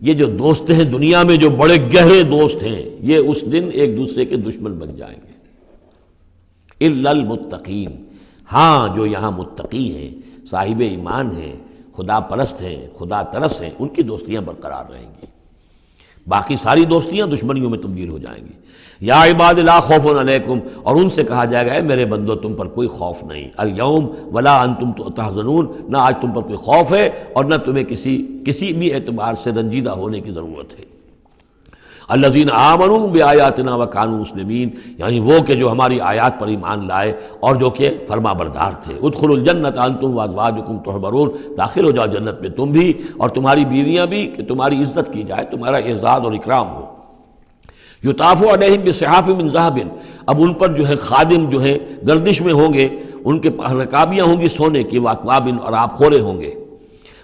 یہ جو دوست ہیں دنیا میں جو بڑے گہرے دوست ہیں، یہ اس دن ایک دوسرے کے دشمن بن جائیں گے۔ الا المتقین، ہاں جو یہاں متقی ہیں، صاحب ایمان ہیں، خدا پرست ہیں، خدا ترس ہیں، ان کی دوستیاں برقرار رہیں گی، باقی ساری دوستیاں دشمنیوں میں تبدیل ہو جائیں گی۔ یا عباد لا خوف علیکم، اور ان سے کہا جائے گا اے میرے بندو تم پر کوئی خوف نہیں، الیوم ولا انتم تحزنون، نہ آج تم پر کوئی خوف ہے اور نہ تمہیں کسی بھی اعتبار سے رنجیدہ ہونے کی ضرورت ہے۔ الذین آمنوا بآیاتنا وکانوا مسلمین، یعنی وہ کہ جو ہماری آیات پر ایمان لائے اور جو کہ فرما بردار تھے۔ ادخلوا الجنۃ انتم وازواجکم تحبرون، داخل ہو جاؤ جنت میں تم بھی اور تمہاری بیویاں بھی، کہ تمہاری عزت کی جائے، تمہارا اعزاز اور اکرام ہو۔ یطاف علیہم بصحاف من ذہب، اب ان پر جو ہے خادم جو ہے گردش میں ہوں گے، ان کے رکابیاں ہوں گی سونے کی، واکواب، اور آب خورے ہوں گے۔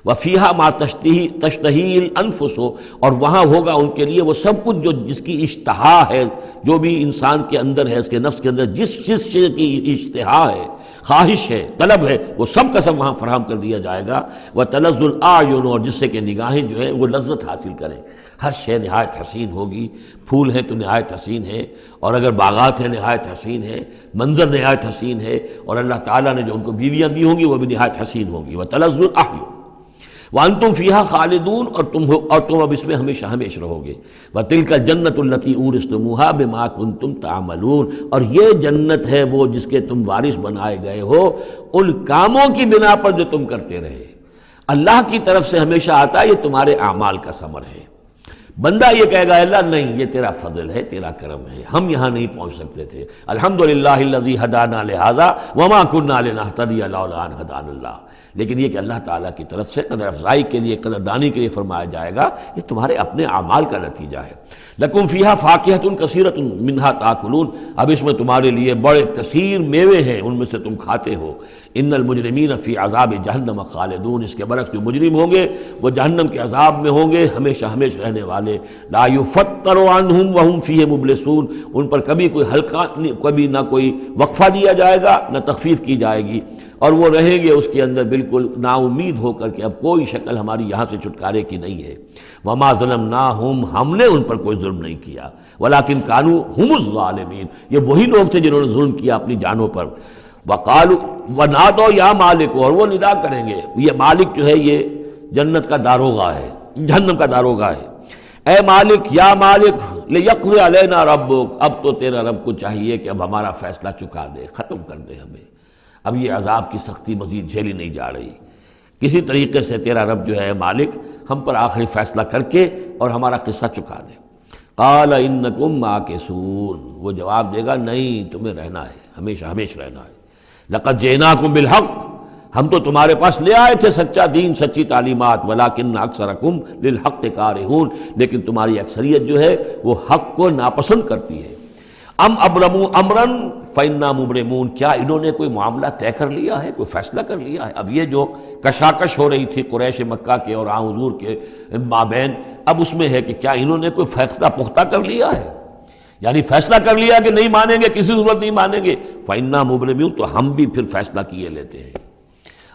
وفیہا ما تشتہی الانفس، اور وہاں ہوگا ان کے لیے وہ سب کچھ جو جس کی اشتہا ہے، جو بھی انسان کے اندر ہے، اس کے نفس کے اندر جس چیز کی اشتہا ہے، خواہش ہے، طلب ہے، وہ سب کا سب وہاں فراہم کر دیا جائے گا۔ وتلذ الاعین، اور جس سے کہ نگاہیں جو ہیں وہ لذت حاصل کریں۔ ہر شے نہایت حسین ہوگی، پھول ہیں تو نہایت حسین ہے، اور اگر باغات ہیں نہایت حسین ہے، منظر نہایت حسین ہے، اور اللہ تعالیٰ نے جو ان کو بیویاں دی ہوں گی وہ بھی نہایت حسین ہوگی۔ وتلذ الاعین وانتم فیہا خالدون، اور تم اب اس میں ہمیشہ ہمیشہ رہو گے۔ وتلک الجنۃ التی اورثتموہا بما کنتم تعملون، اور یہ جنت ہے وہ جس کے تم وارث بنائے گئے ہو ان کاموں کی بنا پر جو تم کرتے رہے۔ اللہ کی طرف سے ہمیشہ آتا ہے یہ تمہارے اعمال کا ثمر ہے۔ بندہ یہ کہے گا اللہ نہیں، یہ تیرا فضل ہے، تیرا کرم ہے، ہم یہاں نہیں پہنچ سکتے تھے، الحمدللہ الذی ہدانا لہذا وما کنا لنہتدی لولا ان ہدانا اللہ، لیکن یہ کہ اللہ تعالیٰ کی طرف سے قدر افزائی کے لیے، قدر دانی کے لیے فرمایا جائے گا، یہ تمہارے اپنے اعمال کا نتیجہ ہے۔ لکم فیہا فاکہۃ کثیرۃ منہا تاکلون، اب اس میں تمہارے لیے بڑے کثیر میوے ہیں، ان میں سے تم کھاتے ہو۔ ان المجرمین فی عذاب جہنم خالدون، اس کے برعکس جو مجرم ہوں گے وہ جہنم کے عذاب میں ہوں گے ہمیشہ ہمیشہ رہنے والے۔ لا یفتر عنہم وہم فیہ مبلسون، ان پر کبھی کوئی ہلکا، کبھی نہ کوئی وقفہ دیا جائے گا نہ تخفیف کی جائے گی، اور وہ رہیں گے اس کے اندر بالکل نا امید ہو کر کہ اب کوئی شکل ہماری یہاں سے چھٹکارے کی نہیں ہے۔ وما ظلمناہم، ہم نے ان پر کوئی ظلم نہیں کیا، ولکن کانوا ہم الظالمین، یہ وہی لوگ تھے جنہوں نے ظلم کیا اپنی جانوں پر۔ وقالوا ونادوا یا مالک، اور وہ ندا کریں گے، یہ مالک جو ہے یہ جنت کا داروغہ ہے، جہنم کا داروغہ ہے۔ اے مالک، یا مالک، لیقضی علینا ربک، اب تو تیرا رب کو چاہیے کہ اب ہمارا فیصلہ چکا دے، ختم کر دے ہمیں، اب یہ عذاب کی سختی مزید جھیلی نہیں جا رہی، کسی طریقے سے تیرا رب جو ہے مالک ہم پر آخری فیصلہ کر کے اور ہمارا قصہ چکا دے۔ قال انکم ماکثون، وہ جواب دے گا نہیں، تمہیں رہنا ہے، ہمیشہ ہمیشہ رہنا ہے۔ لقد جئناکم بالحق، ہم تو تمہارے پاس لے آئے تھے سچا دین، سچی تعلیمات، ولکن اکثرکم للحق کارہون، لیکن تمہاری اکثریت جو ہے وہ حق کو ناپسند کرتی ہے۔ ام ابرموا امرا فانا مبرمون، کیا انہوں نے کوئی معاملہ طے کر لیا ہے، کوئی فیصلہ کر لیا ہے؟ اب یہ جو کشاکش ہو رہی تھی قریش مکہ کے اور حضور کے مابین، اب اس میں ہے کہ کیا انہوں نے کوئی فیصلہ پختہ کر لیا ہے، یعنی فیصلہ کر لیا کہ نہیں مانیں گے، کسی صورت نہیں مانیں گے، فانا مبرمون، تو ہم بھی پھر فیصلہ کیے لیتے ہیں۔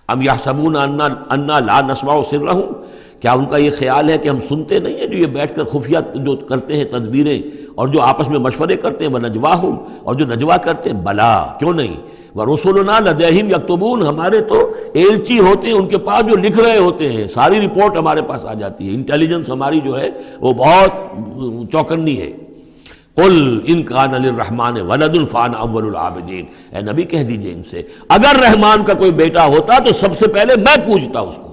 ام یحسبون انا لا نسمع سرهم، کیا ان کا یہ خیال ہے کہ ہم سنتے نہیں ہیں جو یہ بیٹھ کر خفیہ جو کرتے ہیں تدبیریں اور جو آپس میں مشورے کرتے ہیں وَنَجْوَاهُمْ، اور جو نجوا کرتے ہیں بلا کیوں نہیں، وَرُسُلُنَا لَدَيْهِمْ يَكْتُبُونَ، ہمارے تو ایلچی ہوتے ہیں ان کے پاس جو لکھ رہے ہوتے ہیں، ساری رپورٹ ہمارے پاس آ جاتی ہے، انٹیلیجنس ہماری جو ہے وہ بہت چوکنی ہے۔ قل ان کان للرحمن ولد فانا اول العابدین، اے نبی کہہ دیجئے ان سے اگر رحمان کا کوئی بیٹا ہوتا تو سب سے پہلے میں پوجتا اس کو۔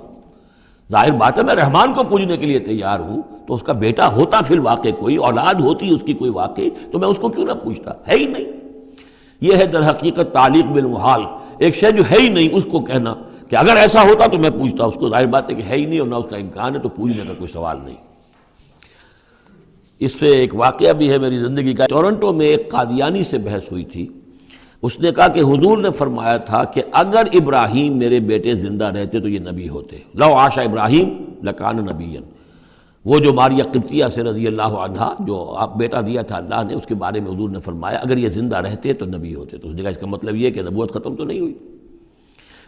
ظاہر بات ہے میں رحمان کو پوجنے کے لیے تیار ہوں، تو اس کا بیٹا ہوتا فی الواقع کوئی اولاد ہوتی اس کی کوئی واقعی، تو میں اس کو کیوں نہ پوچھتا، ہے ہی نہیں۔ یہ ہے در حقیقت تعلیق بالمحال، ایک شے جو ہے ہی نہیں اس کو کہنا کہ اگر ایسا ہوتا تو میں پوچھتا اس کو۔ ظاہر بات ہے کہ ہے ہی نہیں اور نہ اس کا امکان ہے، تو پوجنے کا کوئی سوال نہیں۔ اس سے ایک واقعہ بھی ہے میری زندگی کا۔ ٹورنٹو میں ایک قادیانی سے بحث ہوئی تھی، اس نے کہا کہ حضور نے فرمایا تھا کہ اگر ابراہیم میرے بیٹے زندہ رہتے تو یہ نبی ہوتے، لو عاش ابراہیم لکان نبیا۔ وہ جو ماریہ قبطیہ سے رضی اللہ عنہا جو آپ بیٹا دیا تھا اللہ نے، اس کے بارے میں حضور نے فرمایا اگر یہ زندہ رہتے تو نبی ہوتے۔ تو اس نے کہا اس کا مطلب یہ کہ نبوت ختم تو نہیں ہوئی۔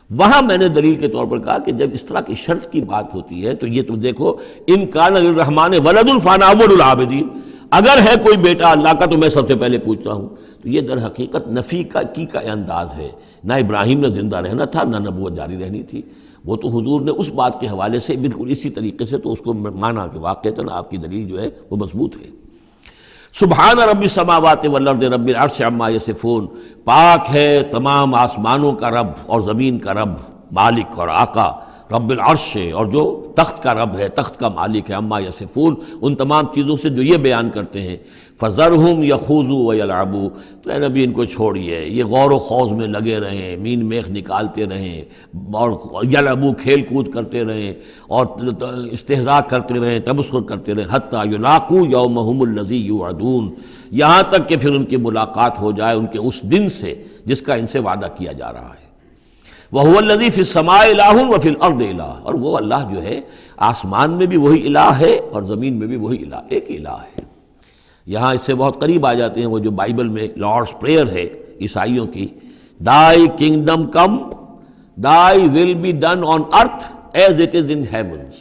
وہاں میں نے دلیل کے طور پر کہا کہ جب اس طرح کی شرط کی بات ہوتی ہے تو یہ تم دیکھو ان کان للرحمن ولد فانا اول العابدین، اگر ہے کوئی بیٹا اللہ کا تو میں سب سے پہلے پوچھتا ہوں۔ تو یہ در حقیقت نفی کا انداز ہے، نہ ابراہیم نے زندہ رہنا تھا نہ نبوت جاری رہنی تھی۔ وہ تو حضور نے اس بات کے حوالے سے بالکل اسی طریقے سے تو اس کو مانا کہ واقعتاً آپ کی دلیل جو ہے وہ مضبوط ہے۔ سبحان رب السماوات والارض رب العرش عما یصفون، پاک ہے تمام آسمانوں کا رب اور زمین کا رب، مالک اور آقا، رب العرش ہے اور جو تخت کا رب ہے، تخت کا مالک ہے، عما یصفون، ان تمام چیزوں سے جو یہ بیان کرتے ہیں۔ فذرہم یخوضوا ویلعبوا، تو اے نبی ان کو چھوڑیے، یہ غور و خوض میں لگے رہیں، مین میخ نکالتے رہیں، اور یلعبوا کھیل کود کرتے رہیں، اور استہزاء کرتے رہیں، تبصر کرتے رہیں، حتی یلاقوا یومہم الذی یوعدون، یہاں تک کہ پھر ان کی ملاقات ہو جائے ان کے اس دن سے جس کا ان سے وعدہ کیا جا رہا ہے۔ وَهُوَ الَّذِي فِي السَّمَاءِ إِلَٰهٌ وَفِي الْأَرْضِ إِلَٰهٌ، اور وہ اللہ جو ہے آسمان میں بھی وہی الہ ہے اور زمین میں بھی وہی الہ، ایک الہ ہے۔ یہاں اس سے بہت قریب آ جاتے ہیں وہ جو بائبل میں لارڈس پریئر ہے عیسائیوں کی، Thy kingdom come, Thy will be done on earth as it is in heavens۔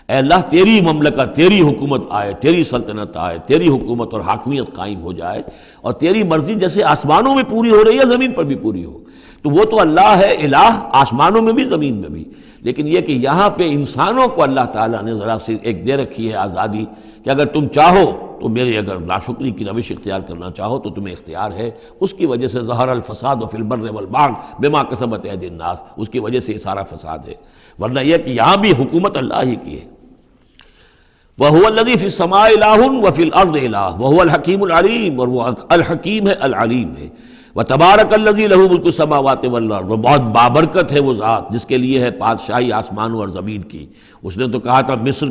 اے اللہ تیری مملکت، تیری حکومت آئے، تیری سلطنت آئے، تیری حکومت اور حاکمیت قائم ہو جائے، اور تیری مرضی جیسے آسمانوں میں پوری ہو رہی ہے زمین پر بھی پوری ہو۔ تو وہ تو اللہ ہے الہ آسمانوں میں بھی زمین میں بھی، لیکن یہ کہ یہاں پہ انسانوں کو اللہ تعالیٰ نے ذرا سی ایک دے رکھی ہے آزادی کہ اگر تم چاہو تو میری اگر ناشکری کی روش اختیار کرنا چاہو تو تمہیں اختیار ہے۔ اس کی وجہ سے ظہر الفساد فی البر والبحر بما کسبت ایدی الناس، اس کی وجہ سے یہ سارا فساد ہے، ورنہ یہ کہ یہاں بھی حکومت اللہ ہی کی ہے۔ وَهُوَ الَّذِي فِي السَّمَاءِ إِلَٰهٌ وَفِي الْأَرْضِ إِلَٰهٌ وَهُوَ الْحَكِيمُ الْعَلِيمُ، اور وہ الحکیم ہے العلیم ہے۔ وَتَبَارَكَ الَّذِي لَهُ مُلْكُ السَّمَاوَاتِ وَالْأَرْضِ، اور بہت بابرکت ہے وہ ذات جس کے لیے ہے بادشاہی آسمانوں اور زمین کی۔ اس نے تو کہا تھا مصر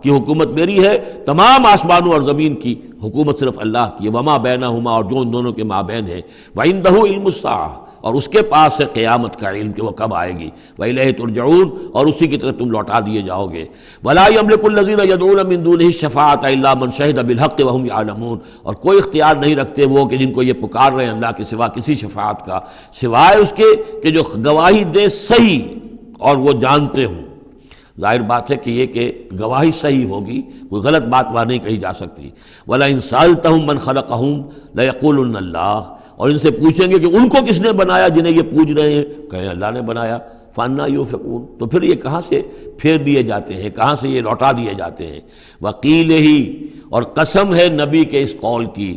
کی حکومت میری ہے، تمام آسمانوں اور زمین کی حکومت صرف اللہ کی ہے، وَمَا بَيْنَهُمَا، اور جو ان دونوں کے مابین ہے، وَعِندَهُ عِلْمُ السَّاعَةِ، اور اس کے پاس ہے قیامت کا علم کہ وہ کب آئے گی، وَإِلَيْهِ تُرْجَعُونَ، اور اسی کی طرف تم لوٹا دیے جاؤ گے۔ وَلَا يَمْلِكُ الَّذِينَ يَدْعُونَ مِن دُونِهِ الشَّفَاعَةَ إِلَّا مَنْ شَهِدَ بِالْحَقِّ وَهُمْ يَعْلَمُونَ، اور کوئی اختیار نہیں رکھتے وہ کہ جن کو یہ پکار رہے ہیں اللہ کے سوا کسی شفاعت کا، سوائے اس کے کہ جو گواہی دے صحیح اور وہ جانتے ہوں۔ ظاہر بات ہے کہ یہ کہ گواہی صحیح ہوگی، کوئی غلط بات وہاں نہیں کہی جا سکتی۔ وَلَئِن سَأَلْتَهُم مَّن خَلَقَهُم لَيَقُولُنَّ اللَّهُ، اور ان سے پوچھیں گے کہ ان کو کس نے بنایا جنہیں یہ پوچھ رہے ہیں، کہیں اللہ نے بنایا۔ فَأَنَّىٰ يُؤْفَكُونَ، تو پھر یہ کہاں سے پھیر دیے جاتے ہیں، کہاں سے یہ لوٹا دیے جاتے ہیں۔ وَقِيلِهِ، اور قسم ہے نبی کے اس قول کی،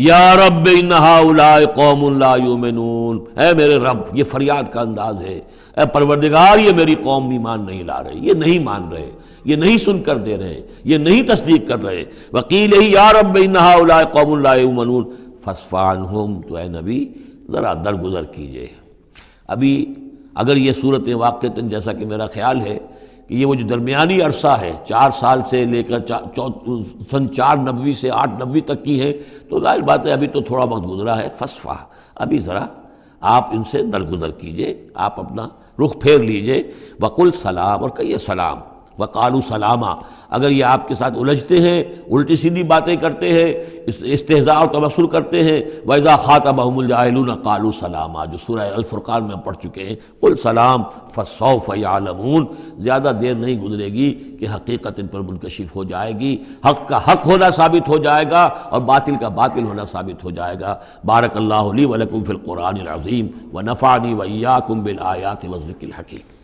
یا رب ان ہؤلاء قوم لا یؤمنون، اے میرے رب، یہ فریاد کا انداز ہے، اے پروردگار یہ میری قوم ایمان نہیں لا رہے، یہ نہیں مان رہے، یہ نہیں سن کر دے رہے، یہ نہیں تصدیق کر رہے۔ وَقِيلِهِ یا رب ان ہؤلاء قوم لا یؤمنون فاصفح عنہم، تو اے نبی ذرا درگزر کیجئے۔ ابھی اگر یہ صورت واقعتاً جیسا کہ میرا خیال ہے کہ یہ وہ جو درمیانی عرصہ ہے 4 سال سے لے کر سن 490 سے 890 تک کی ہے، تو ظاہر بات ہے ابھی تو تھوڑا وقت گزرا ہے۔ فاصفح، ابھی ذرا آپ ان سے درگزر کیجئے، آپ اپنا رخ پھیر لیجئے۔ وقل سلام، اور کہیے سلام۔ وقالوا سلاما، اگر یہ آپ کے ساتھ الجھتے ہیں، الٹی سیدھی باتیں کرتے ہیں، استہزاء اور تبصر کرتے ہیں، وَإِذَا خَاطَبَهُمُ الْجَاهِلُونَ قَالُوا سَلَامًا، جو سورہ الفرقان میں ہم پڑھ چکے ہیں، قُلْ سلام فَسَوْفَ يَعْلَمُونَ، زیادہ دیر نہیں گزرے گی کہ حقیقت ان پر منکشف ہو جائے گی، حق کا حق ہونا ثابت ہو جائے گا اور باطل کا باطل ہونا ثابت ہو جائے گا۔ بارک اللہ لی ولکم فی القرآن العظیم ونفعنی وإیاکم بالآیات والذکر الحکیم۔